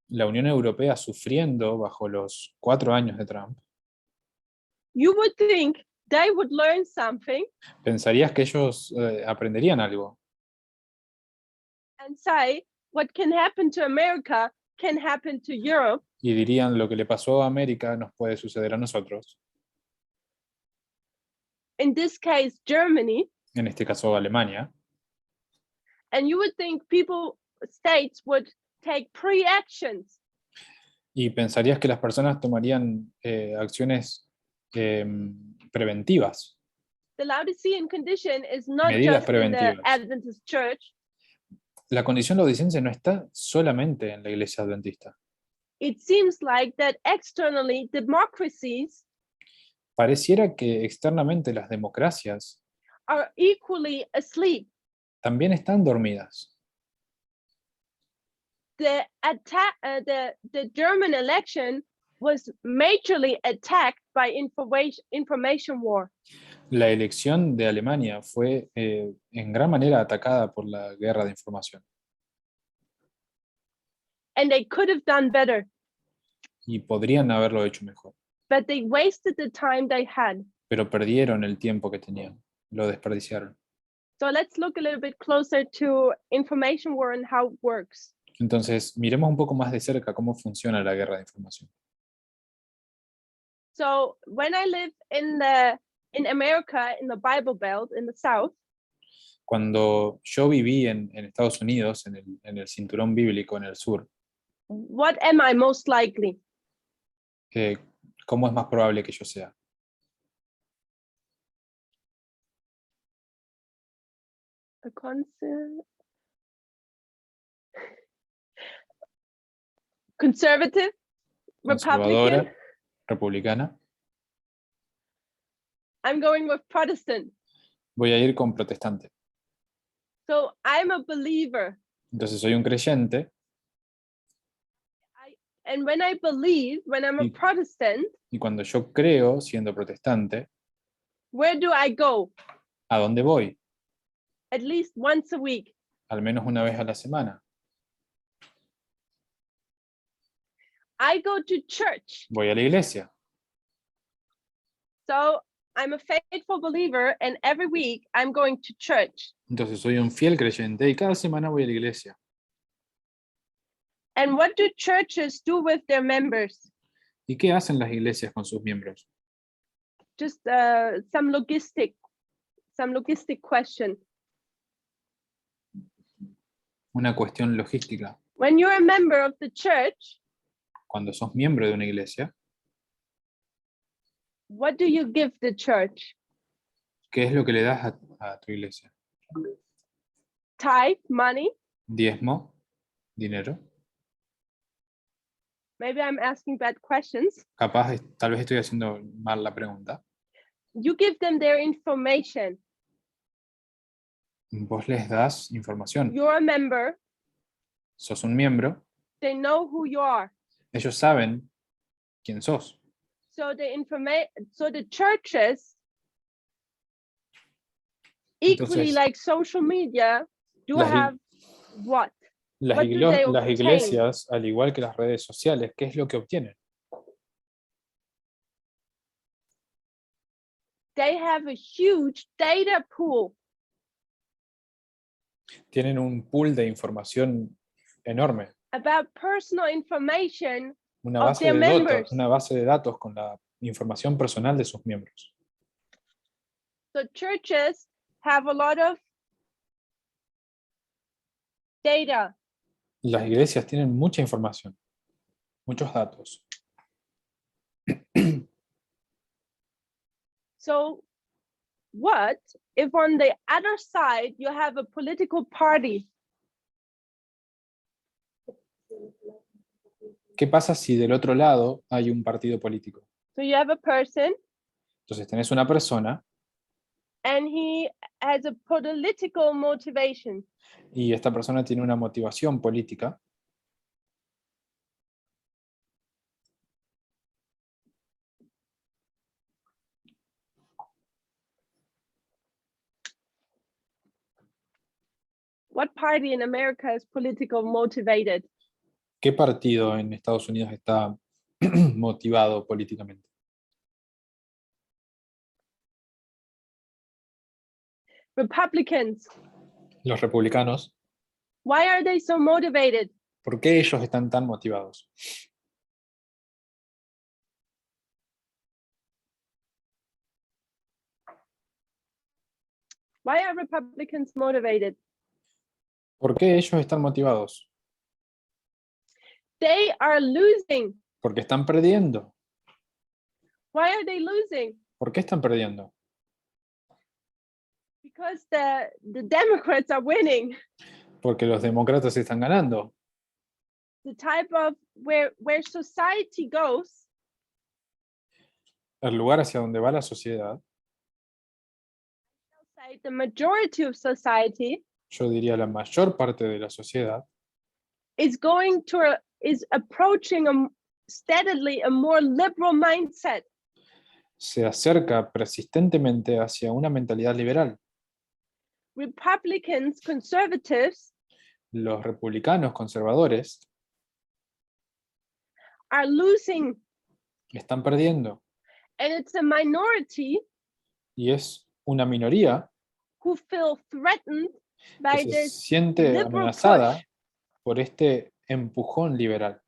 la Unión Europea sufriendo bajo los 4 años de Trump, you would think they would learn something pensarías que ellos aprenderían algo and say, what can happen to America can happen to Europe. y dirían lo que le pasó a América nos puede suceder a nosotros, In this case, Germany. en este caso Alemania, And you would think states would take pre-actions. y pensarías que las personas tomarían acciones preventivas, The Laodicean condition is not Medidas just in the preventivas. Adventist church. La condición laodicense no está solamente en la iglesia adventista. It seems like that externally democracies Pareciera que externamente las democracias are equally asleep. también están dormidas. The German election was majorly attacked by information war. La elección de Alemania fue en gran manera atacada por la guerra de información. And they could have done better, Y podrían haberlo hecho mejor, but they wasted the time they had. pero perdieron el tiempo que tenían, lo desperdiciaron. So let's look a little bit closer to information war and how it works. Entonces, miremos un poco más de cerca cómo funciona la guerra de información. So when I lived in America, in the Bible Belt, in the South, Cuando yo viví en Estados Unidos, en el cinturón bíblico en el sur, what am I most likely? ¿cómo es más probable que yo sea? A conservative, Republican. Conservadora, republicana. I'm going with Protestant. Voy a ir con protestante. So I'm a believer. Entonces soy un creyente And when I believe, when I'm a Y- Protestant, y cuando yo creo, siendo protestante, where do I go? ¿a dónde voy? At least once a week. Al menos una vez a la semana. I go to church. Voy a la iglesia. So I'm a faithful believer, and every week I'm going to church. Entonces soy un fiel creyente y cada semana voy a la iglesia. And what do churches do with their members? ¿Y qué hacen las iglesias con sus miembros? Just some logistic question. una cuestión logística. When you're a member of the church, Cuando sos miembro de una iglesia, what do you give the church? ¿qué es lo que le das a tu iglesia? Tithe, money? Diezmo, dinero. Maybe I'm asking bad questions. Capaz, tal vez estoy haciendo mal la pregunta. You give them their information. Vos les das información. You're a member. Sos un miembro. They know who you are. Ellos saben quién sos. So the churches, equally Entonces, like social media, do las i- have what? Las, What do they las obtain? iglesias, al igual que las redes sociales, ¿qué es lo que obtienen? They have a huge data pool. Tienen un pool de información enorme. About personal information Una of base their de members. datos, una base de datos con la información personal de sus miembros. So churches have a lot of data. Las iglesias tienen mucha información, muchos datos. So what if on the other side you have a political party? ¿Qué pasa si del otro lado hay un partido político? So you have a person Entonces tenés una persona and he has a political motivation. y esta persona tiene una motivación política. What party in America is political motivated? ¿Qué partido en Estados Unidos está motivado políticamente? Republicans. Los republicanos. Why are they so motivated? ¿Por qué ellos están tan motivados? Why are Republicans motivated? ¿Por qué ellos están motivados? They are losing. Porque están perdiendo. Why are they losing? ¿Por qué están perdiendo? Because the Democrats are winning. Porque los demócratas están ganando. The type of where society goes, El lugar hacia donde va la sociedad, the majority of society yo diría la mayor parte de la sociedad, is approaching steadily a more liberal mindset. se acerca persistentemente hacia una mentalidad liberal. Republicans, conservatives Los republicanos conservadores are losing, están perdiendo and it's a minority y es una minoría who feel threatened by que se this siente liberal amenazada push. por este empujón liberal.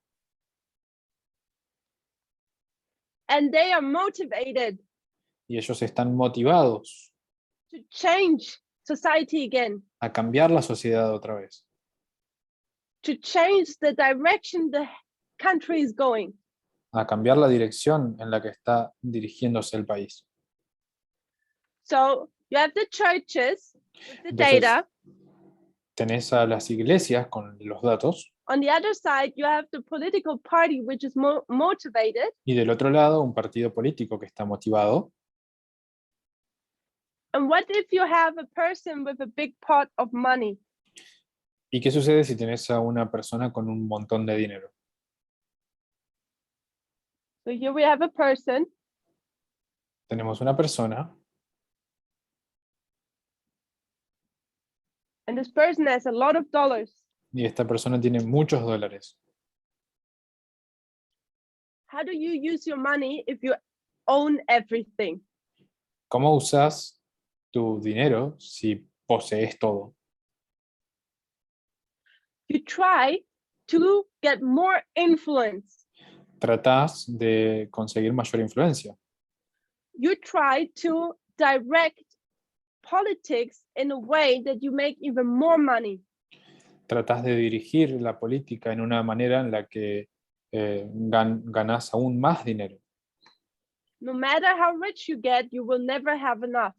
And they are motivated Y ellos están motivados to change society again, a cambiar la sociedad otra vez, to change the direction the country is going. a cambiar la dirección en la que está dirigiéndose el país. So you have the churches with the Entonces, data. tenés a las iglesias con los datos On the other side, you have the political party, which is motivated. y del otro lado un partido político que está motivado. And what if you have a person with a big pot of money? ¿Y qué sucede si tenés a una persona con un montón de dinero? So here we have a person Tenemos una persona and this person has a lot of dollars. y esta persona tiene muchos dólares. How do you use your money if you own everything? ¿Cómo usas tu dinero si posees todo? You try to get more influence. Tratás de conseguir mayor influencia. You try to direct politics in a way that you make even more money. tratás de dirigir la política en una manera en la que ganás aún más dinero. No matter how rich you get, you will never have enough.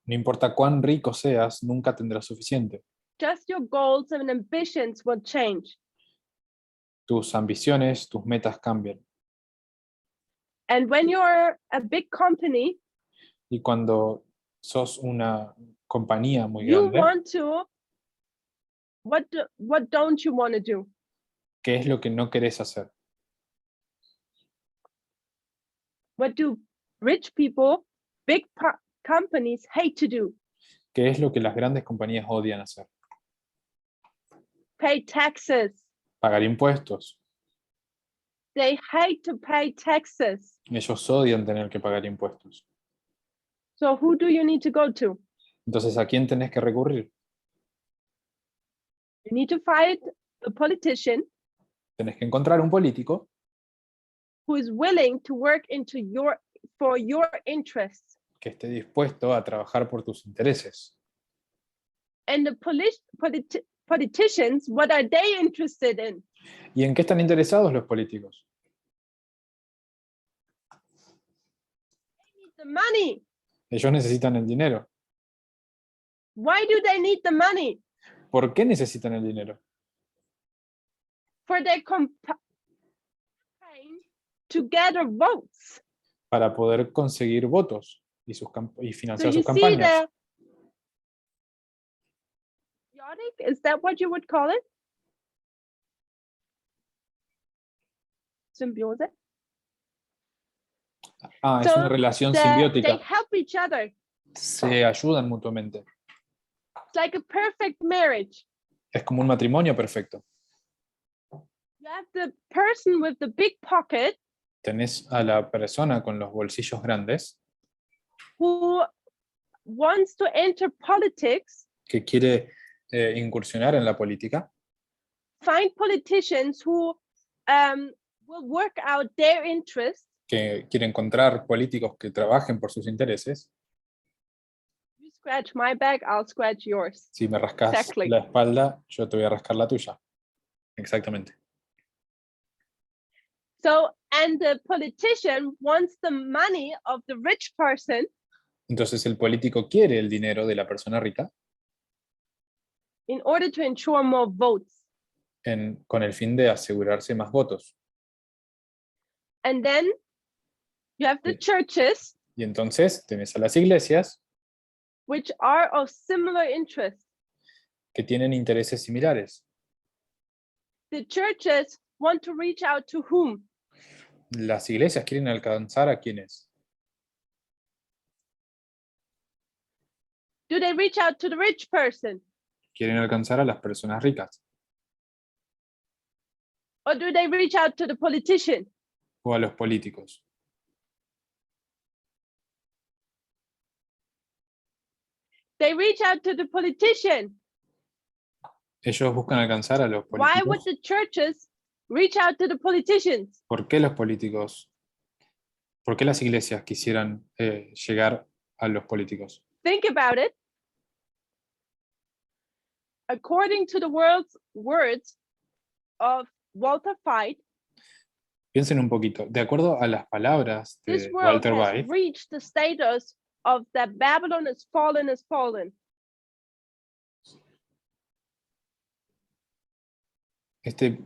No importa cuán rico seas, nunca tendrás suficiente. Just your goals and ambitions will change. Tus ambiciones, tus metas cambian. And when you're a big company, Y cuando sos una compañía muy you grande, want to, what don't you want to do? ¿qué es lo que no querés hacer? What do rich people, big companies hate to do? ¿Qué es lo que las grandes compañías odian hacer? Pay taxes. Pagar impuestos. They hate to pay taxes. Ellos odian tener que pagar impuestos. So who do you need to go to? Entonces, ¿a quién tenés que recurrir? You need to find a politician Tenés que encontrar un político who is willing to work for your interests. que esté dispuesto a trabajar por tus intereses. And the politicians, what are they interested in? ¿Y en qué están interesados los políticos? They need the money. Ellos necesitan el dinero. Why do they need the money? ¿Por qué necesitan el dinero? For their campaign to gather votes. Para poder conseguir votos y So financiar you sus see campañas. Is that what you would call it? Symbiose? Es una relación They simbiótica. help each other. Se ayudan mutuamente. It's like a perfect marriage. Es como un matrimonio perfecto. You have the person with the big pocket Tenés a la persona con los bolsillos grandes who wants to enter politics, que quiere incursionar en la política, find politicians who will work out their interests. que quiere encontrar políticos que trabajen por sus intereses. You scratch my back, I'll scratch yours. Si me rascas Exactly. la espalda, yo te voy a rascar la tuya. Exactamente. So, and the politician wants the money of the rich person Entonces el político quiere el dinero de la persona rica in order to ensure more votes. con el fin de asegurarse más votos. And then you have the Sí. churches, Y entonces tenés a las iglesias which are of similar interest. que tienen intereses similares. The churches want to reach out to whom? Las iglesias quieren alcanzar a quienes. Do they reach out to the rich person? Quieren alcanzar a las personas ricas Or do they reach out to the politician? o a los políticos. They reach out to the politician. Ellos buscan alcanzar a los Why would políticos. the churches reach out to the politicians? ¿Por qué los políticos? ¿Por qué las iglesias quisieran llegar a los políticos? Think about it. According to the words of Walter White, Piensen un poquito. De acuerdo a las palabras this de world Walter has White, reached the status of that Babylon is fallen, is fallen. ha The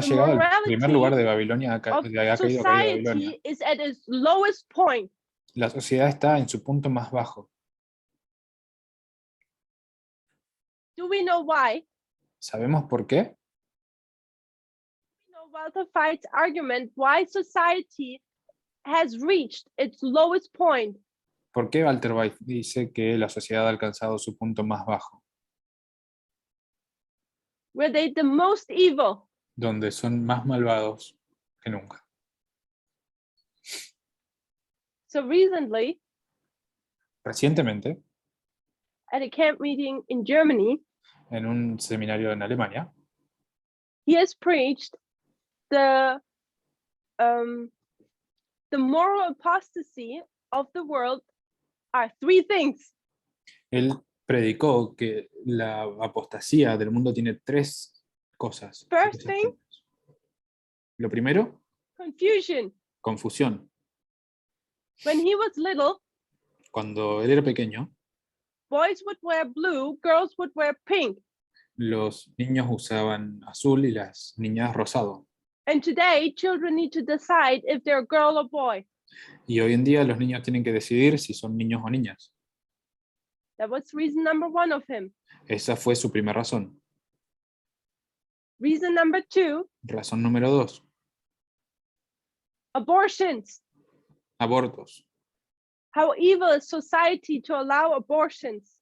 llegado al primer lugar morality de Babilonia, ha of caído a Babilonia. society is at its lowest point. La sociedad está en su punto más bajo. Do we know why? ¿Sabemos por qué? We know Walter White's argument why society has reached its lowest point. ¿Por qué Walter White dice que la sociedad ha alcanzado su punto más bajo? Were they the most evil? Donde son más malvados que nunca. So recently, Recientemente, at a camp meeting in Germany, en un seminario en Alemania, he has preached the moral apostasy of the world are three things. él predicó que la apostasía del mundo tiene tres cosas. First tres thing, aspectos. Lo primero, confusion. confusión. When he was little, Cuando él era pequeño, boys would wear blue, girls would wear pink. los niños usaban azul y las niñas rosado. And today, children need to decide if they're a girl or boy. Y hoy en día los niños tienen que decidir si son niños o niñas. That was reason number one of him. Esa fue su primera razón. Reason number two, Razón número 2, abortions. abortos. How evil is society to allow abortions.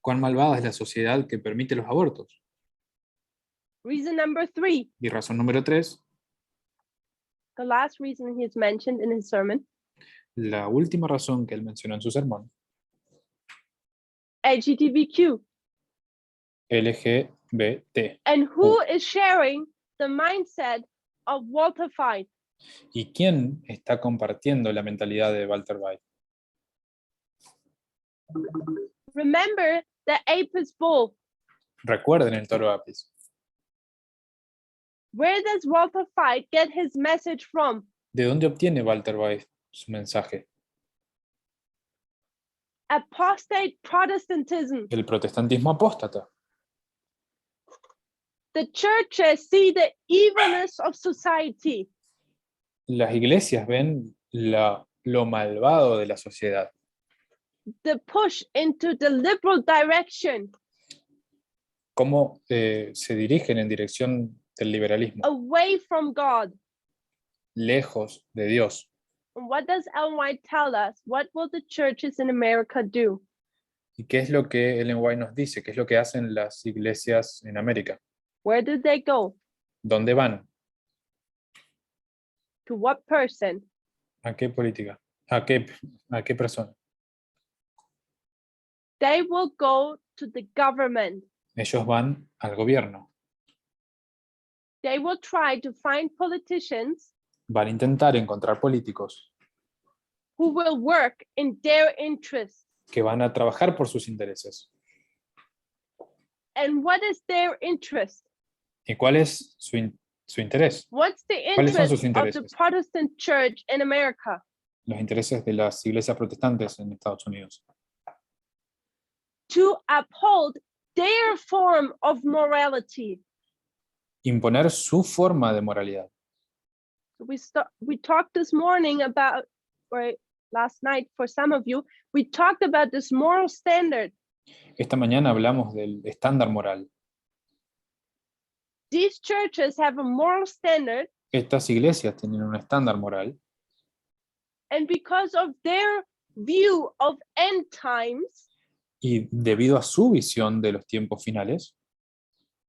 ¿Cuán malvada es la sociedad que permite los abortos? Reason number three, Y razón número 3, the last reason he's mentioned in his sermon, la última razón que él mencionó en su sermón, LGBTQ. LGBT. And who is sharing the mindset of Walter White? ¿Y quién está compartiendo la mentalidad de Walter White? Remember the Apis bull. Recuerden el toro Apis. Where does Walter White get his message from? ¿De dónde obtiene Walter White su mensaje? Apostate Protestantism. El protestantismo apóstata. The churches see the evilness of society. Las iglesias ven lo malvado de la sociedad, The push into the liberal direction, cómo se dirigen en dirección del liberalismo, away from God. lejos de Dios. And what does Ellen White tell us? What will the churches in America do? ¿Y qué es lo que Ellen White nos dice? ¿Qué es lo que hacen las iglesias en América? Where do they go? ¿Dónde van? To what person? ¿A qué política? ¿A qué persona? They will go to the government. Ellos van al gobierno. They will try to find politicians Van a intentar encontrar políticos who will work in their interests. que van a trabajar por sus intereses. And what is their interest? ¿Y cuál es su interés? What's the ¿Cuáles son interest sus of the intereses? Protestant church in America? Los intereses de las iglesias protestantes en Estados Unidos. To uphold their form of morality. Imponer su forma de moralidad. We talked this morning about, or last night for some of you, we talked about this moral standard. Esta mañana hablamos del estándar moral. These churches have a moral standard, Estas iglesias tienen un estándar moral and because of their view of end times, y debido a su visión de los tiempos finales,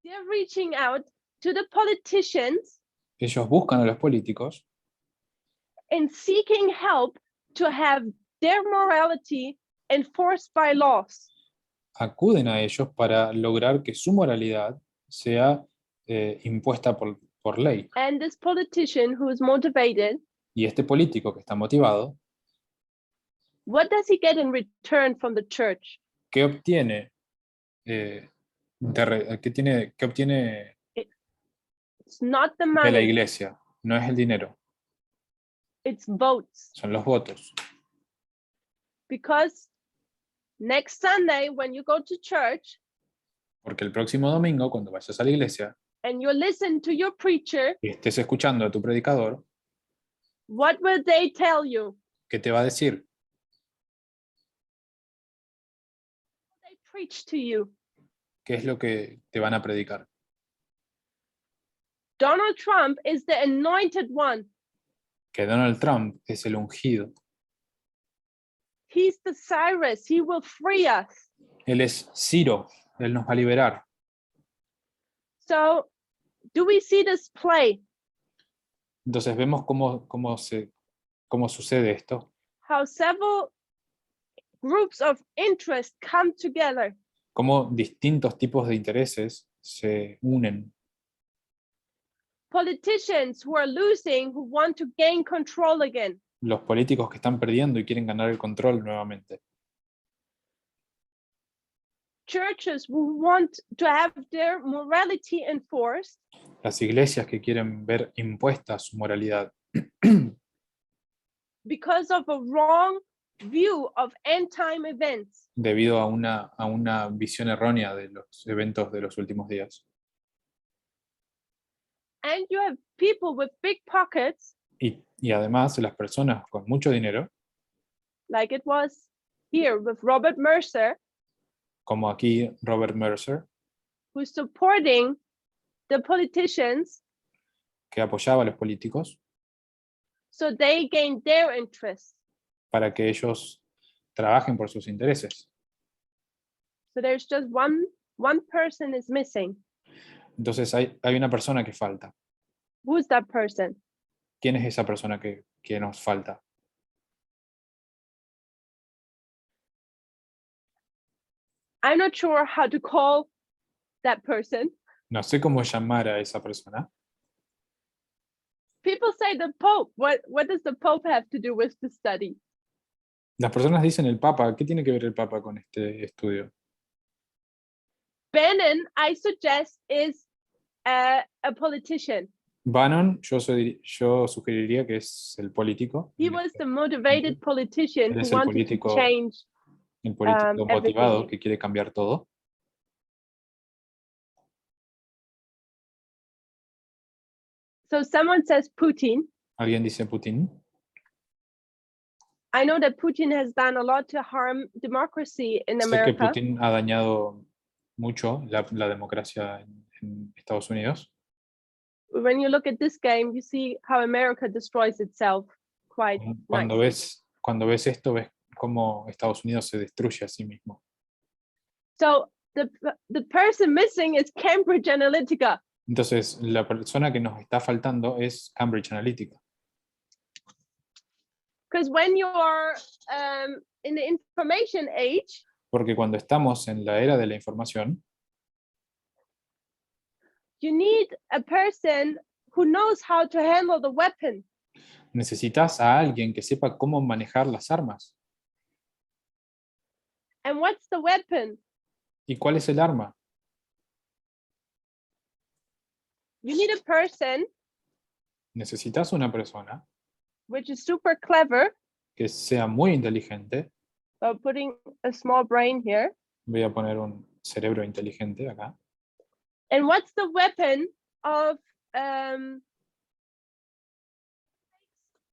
they're reaching out to the politicians ellos buscan a los políticos and seeking help to have their morality enforced by laws. acuden a ellos para lograr que su moralidad sea impuesta por ley. And this politician who is motivated, Y este político que está motivado, what does he get in return from the church? ¿qué obtiene? ¿Qué obtiene It's not the de la money, iglesia? No es el dinero, it's votes. son los votos. Because next Sunday, when you go to church Porque el próximo domingo, cuando vayas a la iglesia and you listen to your preacher, y estés escuchando a tu predicador, what will they tell you? ¿qué te va a decir? They preach to you. ¿Qué es lo que te van a predicar? Donald Trump is the anointed one. Que Donald Trump es el ungido. He's the Cyrus. He will free us. Él es Ciro, él nos va a liberar. So, do we see this play? Entonces vemos cómo sucede esto. How several groups of interest come together. Cómo distintos tipos de intereses se unen. Politicians who are losing, who want to gain control again. Los políticos que están perdiendo y quieren ganar el control nuevamente. churches who want to have their morality enforced Las iglesias que quieren ver impuesta su moralidad because of a wrong view of end time events. debido a una visión errónea de los eventos de los últimos días. And you have people with big pockets, Y además las personas con mucho dinero, like it was here with Robert Mercer, como aquí Robert Mercer, who's supporting the politicians que apoyaba a los políticos so they gain their interests. para que ellos trabajen por sus intereses. So there's just one person is missing. Entonces hay una persona que falta. Who's that person? ¿Quién es esa persona que nos falta? I'm not sure how to call that person. No sé cómo llamar a esa persona. People say the Pope. What does the Pope have to do with the study? Las personas dicen el Papa. ¿Qué tiene que ver el Papa con este estudio? Bannon, I suggest, is a politician. Bannon, yo sugeriría que es el político. He was the motivated politician Él who es el wanted to político- change. El político motivado everything. que quiere cambiar todo. So someone says Putin. Alguien dice Putin. I know that Putin has done a lot to harm democracy in Sé que America. Putin ha dañado mucho la democracia en Estados Unidos. When you look at this game, you see how America destroys itself quite Cuando nicely. ves esto, ves cómo Estados Unidos se destruye a sí mismo. So the person missing is Cambridge Analytica. Entonces, la persona que nos está faltando es Cambridge Analytica. Because when you are in the information age, Porque cuando estamos en la era de la información, you need a person who knows how to handle the weapon. necesitas a alguien que sepa cómo manejar las armas. And what's the weapon? ¿Y cuál es el arma? You need a person Necesitas una persona which is super clever. que sea muy inteligente. So putting a small brain here. Voy a poner un cerebro inteligente acá. And what's the weapon of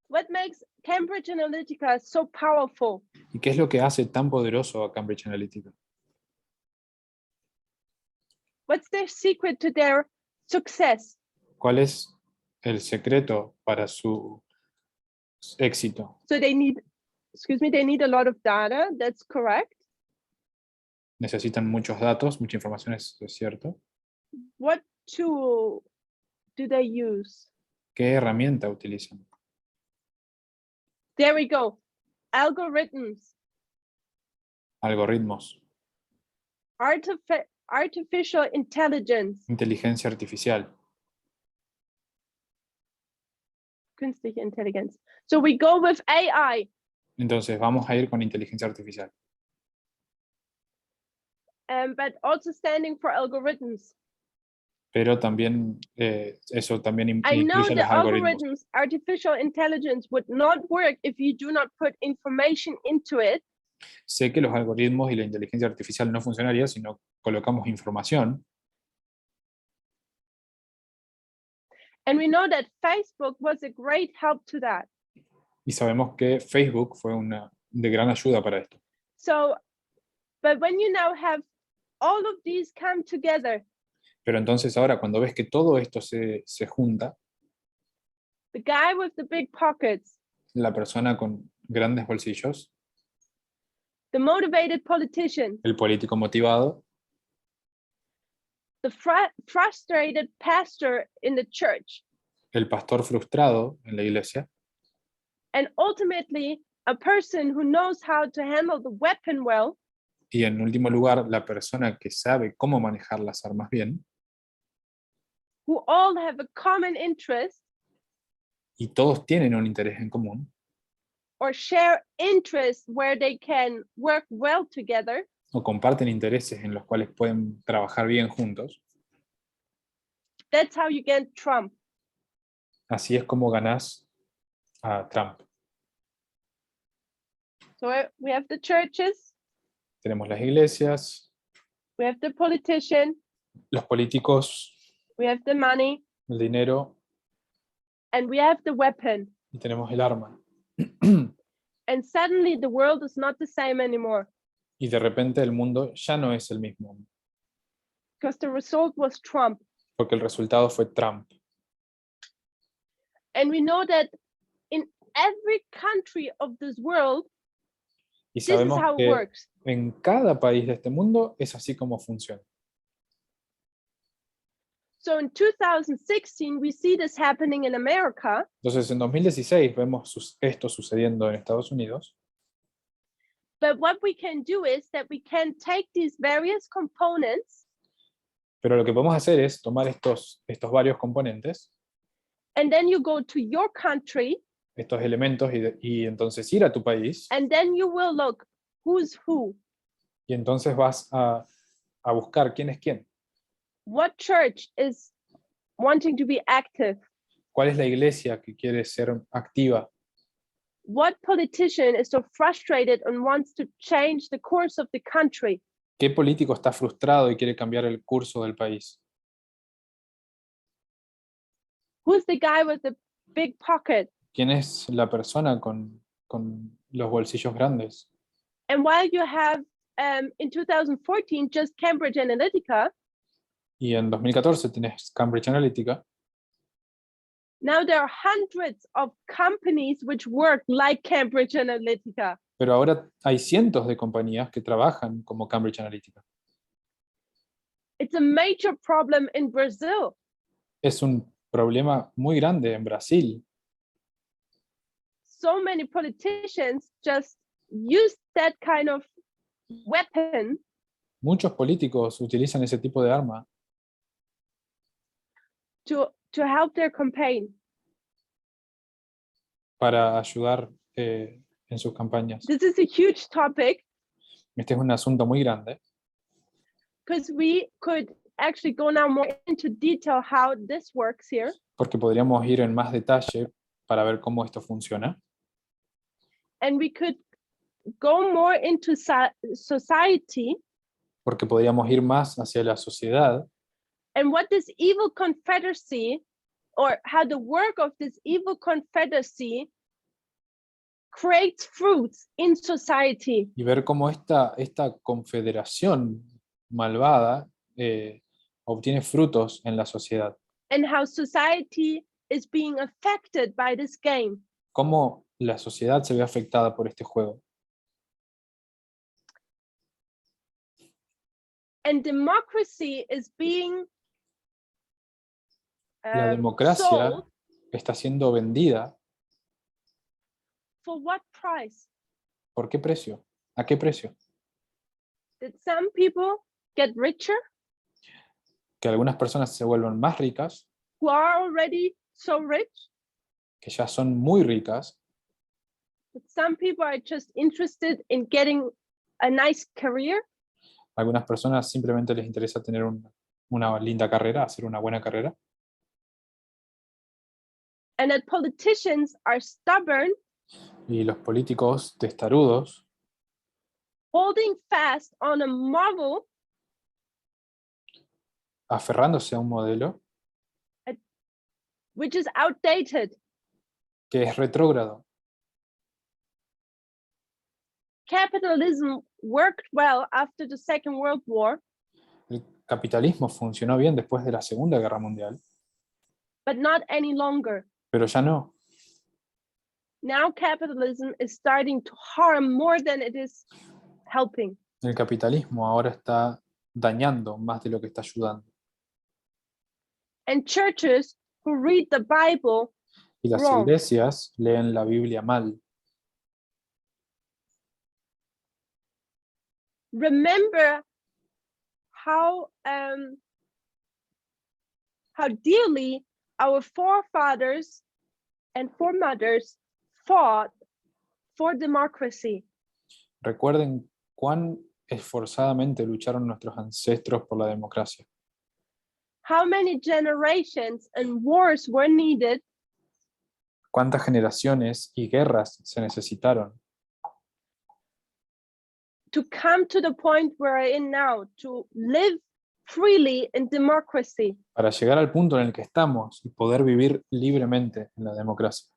what makes Cambridge Analytica so powerful? ¿Y qué es lo que hace tan poderoso a Cambridge Analytica? What's their secret to their success? ¿Cuál es el secreto para su éxito? So they need, they need a lot of data. That's correct. Necesitan muchos datos, mucha información, es cierto. What tool do they use? ¿Qué herramienta utilizan? There we go. Algorithms, Algoritmos, artificial intelligence, inteligencia artificial. künstliche Intelligenz. So we go with AI. Entonces vamos a ir con inteligencia artificial. But also standing for algorithms. Pero también eso también I know incluye the los algoritmos. algorithms, artificial intelligence would not work if you do not put information into it. Sé que los algoritmos y la inteligencia artificial no funcionaría si no colocamos información. And we know that Facebook was a great help to that. Y sabemos que Facebook fue de gran ayuda para esto. So, but when you now have all of these come together, Pero entonces ahora cuando ves que todo esto se junta, the guy with the big pockets, la persona con grandes bolsillos, the motivated politician, el político motivado, the frustrated pastor in the church, el pastor frustrado en la iglesia, and ultimately a person who knows how to handle the weapon well, y en último lugar la persona que sabe cómo manejar las armas bien, who all have a common interest y todos tienen un interés en común, or share interests where they can work well together, o comparten intereses en los cuales pueden trabajar bien juntos, that's how you get Trump. así es como ganás a Trump. So we have the churches, Tenemos las iglesias, we have the politician, los políticos, we have the money, el dinero and we have the weapon. y tenemos el arma. And suddenly the world is not the same anymore Y de repente el mundo ya no es el mismo, because the result was Trump. porque el resultado fue Trump. And we know that in every country of this world, Y this is sabemos how it que works. en cada país de este mundo es así como funciona. So in 2016, we see this happening in America, Entonces en 2016 vemos esto sucediendo en Estados Unidos, but what we can do is that we can take these various components pero lo que podemos hacer es tomar estos varios componentes, and then you go to your country estos elementos, y entonces ir a tu país, and then you will look who's who, y entonces vas a buscar quién es quién, what church is wanting to be active, cuál es la iglesia que quiere ser activa, what politician is so frustrated and wants to change the course of the country, qué político está frustrado y quiere cambiar el curso del país, who's the guy with the big pocket. quién es la persona con los bolsillos grandes. And while you have in 2014 just Cambridge Analytica, Y en 2014 tenés Cambridge Analytica, now there are hundreds of companies which work like Cambridge Analytica. pero ahora hay cientos de compañías que trabajan como Cambridge Analytica. It's a major problem in Brazil. Es un problema muy grande en Brasil. So many politicians just use that kind of weapon Muchos políticos utilizan ese tipo de arma to help their campaign. para ayudar en sus campañas. This is a huge topic Este es un asunto muy grande, because we could actually go now more into detail how this works here. porque podríamos ir en más detalle para ver cómo esto funciona. And we could go more into society Porque podríamos ir más hacia la sociedad and what this evil confederacy, or how the work of this evil confederacy creates fruits in society. y ver cómo esta confederación malvada obtiene frutos en la sociedad. And how society is being affected by this game. Cómo la sociedad se ve afectada por este juego. And democracy is being La democracia sold está siendo vendida. for what price? ¿Por qué precio? ¿A qué precio? That some people get richer Que algunas personas se vuelvan más ricas, who are already so rich, que ya son muy ricas, but some people are just interested in getting a nice career. algunas personas simplemente les interesa tener una linda carrera, hacer una buena carrera, And that politicians are stubborn, y los políticos testarudos holding fast on a model aferrándose a un modelo which is outdated. que es retrógrado. Capitalism worked well after the Second World War, El capitalismo funcionó bien después de la Segunda Guerra Mundial, but not any longer. pero ya no. Now capitalism is starting to harm more than it is helping. El capitalismo ahora está dañando más de lo que está ayudando. And churches who read the Bible Y las wrong. iglesias leen la Biblia mal. Remember how dearly our forefathers and foremothers fought for democracy. Recuerden cuán esforzadamente lucharon nuestros ancestros por la democracia? How many generations and wars were needed ¿Cuántas generaciones y guerras se necesitaron to come to the point we're in now, to live freely in democracy? para llegar al punto en el que estamos y poder vivir libremente en la democracia?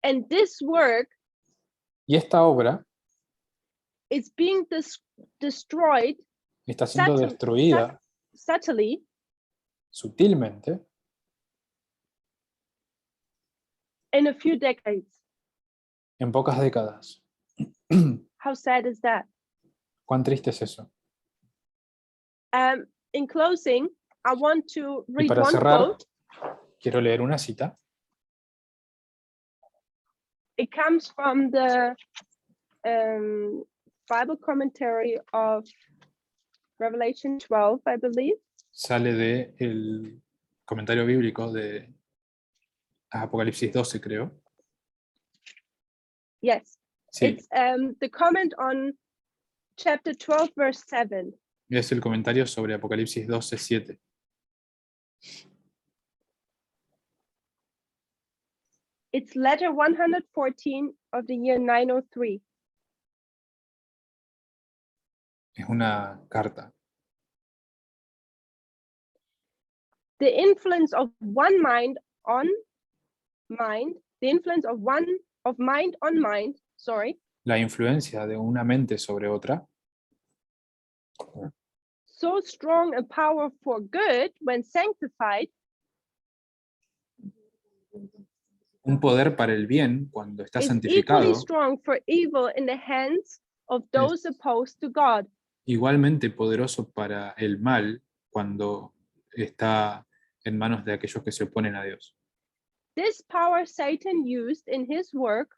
And this work Y esta obra is being destroyed está siendo Subtle- destruida subtly sutilmente in a few decades. en pocas décadas. How sad is that? ¿Cuán triste es eso? In closing, I want to Y read para one cerrar, quote. quiero leer una cita. It comes from the Bible commentary of Revelation 12, I believe. Sale del comentario bíblico de Apocalipsis 12, creo. Yes, Sí, it's the comment on chapter 12, verse 7. es el comentario sobre Apocalipsis 12, 7. It's letter 114 of the year 903. Es una carta. The influence of one mind on mind, the influence of mind on mind, sorry, La influencia de una mente sobre otra so strong a power for good when sanctified, un poder para el bien cuando está is equally santificado, strong for evil in the hands of those opposed to God. igualmente poderoso para el mal cuando está en manos de aquellos que se oponen a Dios. This power Satan used in his work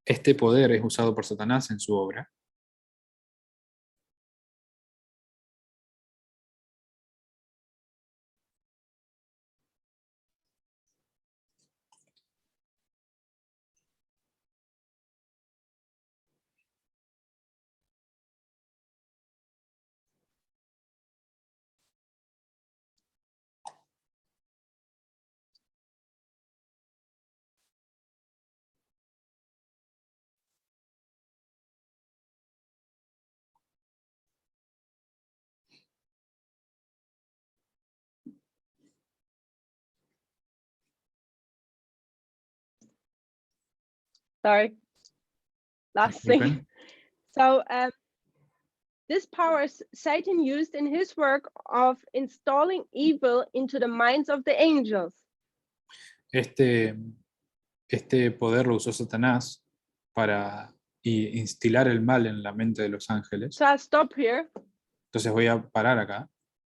Este poder es usado por Satanás en su obra. sorry, last thing. Disculpen. So this power Satan used in his work of installing evil into the minds of the angels. Este poder lo usó Satanás para instilar el mal en la mente de los ángeles. So I'll stop here. Entonces voy a parar acá.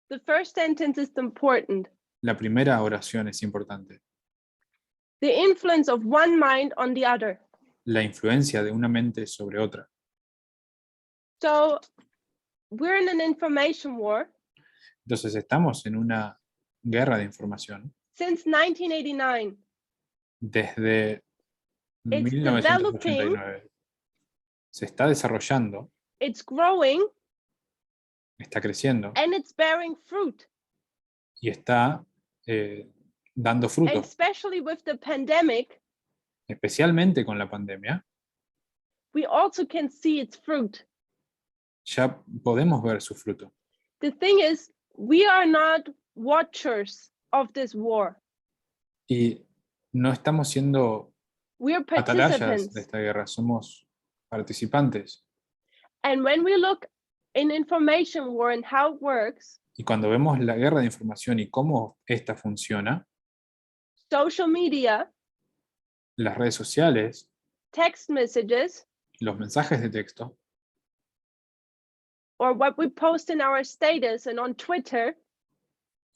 The first sentence is important. La primera oración es importante. The influence of one mind on the other. La influencia de una mente sobre otra. So we're in an information war Entonces estamos en una guerra de información since 1989. desde It's 1989. Se está desarrollando, It's growing está creciendo and it's bearing fruit. y está dando And frutos, especially with the pandemic, especialmente con la pandemia. we also can see its fruit. Ya podemos ver su fruto. The thing is, we are not watchers of this war. Y no estamos siendo We are atalayas de participants. esta guerra, somos participantes. And when we look in information war and how it works, Y cuando vemos la guerra de información y cómo esta funciona, social media, las redes sociales, text messages, los mensajes de texto, or what we post in our status and on Twitter,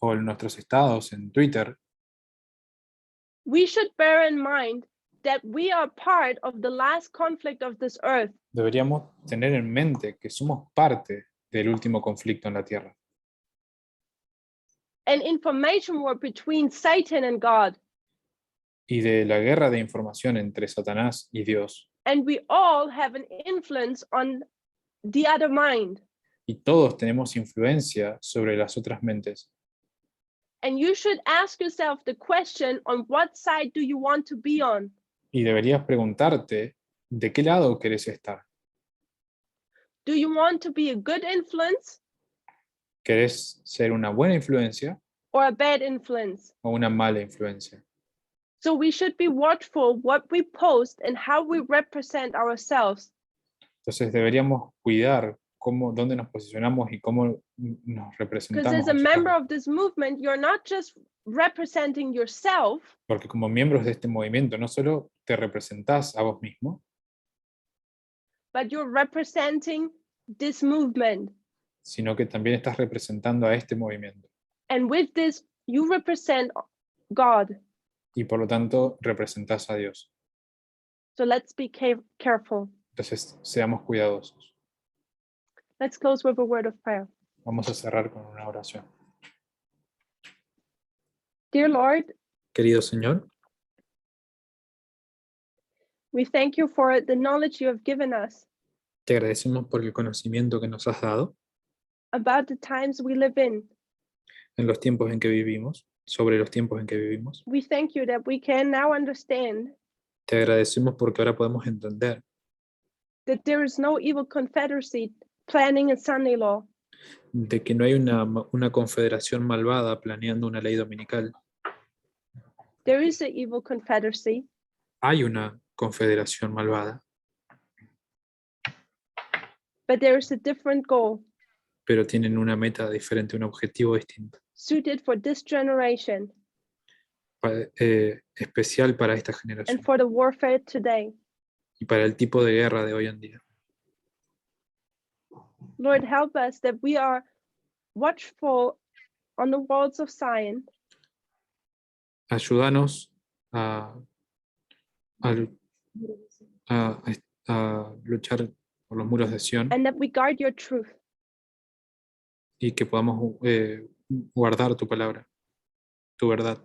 o en nuestros estados en Twitter, we should bear in mind that we are part of the last conflict of this earth. deberíamos tener en mente que somos parte del último conflicto en la Tierra. An information war between Satan and God. Y de la guerra de información entre Satanás y Dios. And we all have an influence on the other mind. Y todos tenemos influencia sobre las otras mentes. And you should ask yourself the question, on what side do you want to be on? Y deberías preguntarte, ¿de qué lado querés estar? Do you want to be a good influence ¿Querés ser una buena influencia or a bad influence? o una mala influencia? So we should be watchful what we post and how we represent ourselves. Entonces deberíamos cuidar dónde nos posicionamos y cómo nos Because representamos. as a a nosotros member mismos. of this movement, you're not just representing yourself, Porque como miembros de este movimiento no solo te representás a vos mismo, but you're representing this movement. sino que también estás representando a este movimiento. And with this, you represent God. Y por lo tanto representás a Dios. So let's be careful. Entonces seamos cuidadosos. Let's close with a word of prayer. Vamos a cerrar con una oración. Dear Lord, Querido Señor, we thank you for the knowledge you have given us te agradecemos por el conocimiento que nos has dado about the times we live in. en los tiempos en que vivimos, sobre los tiempos en que vivimos. We thank you that we can now understand Te agradecemos porque ahora podemos entender that there is no evil confederacy planning a Sunday law. de que no hay una confederación malvada planeando una ley dominical. There is an evil confederacy, Hay una confederación malvada, but there is a different goal pero tienen una meta diferente, un objetivo distinto, suited for this generation especial para esta and generación for the warfare today. y para el tipo de guerra de hoy en día. Lord, help us that we are watchful on the walls of Zion Ayúdanos a luchar por los muros de Sion and that we guard your truth. y que podamos guardar tu palabra, tu verdad.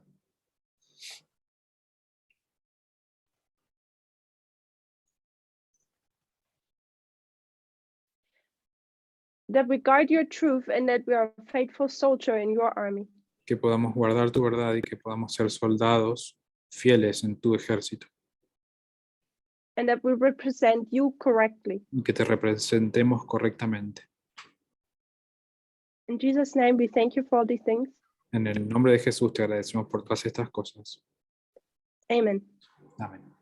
That we guard your truth and that we are a faithful soldier in your army. Que podamos guardar tu verdad y que podamos ser soldados fieles en tu ejército And that we represent you correctly. y que te representemos correctamente. In Jesus' name, we thank you for all these things. En el nombre de Jesús te agradecemos por todas estas cosas. Amen. Amén.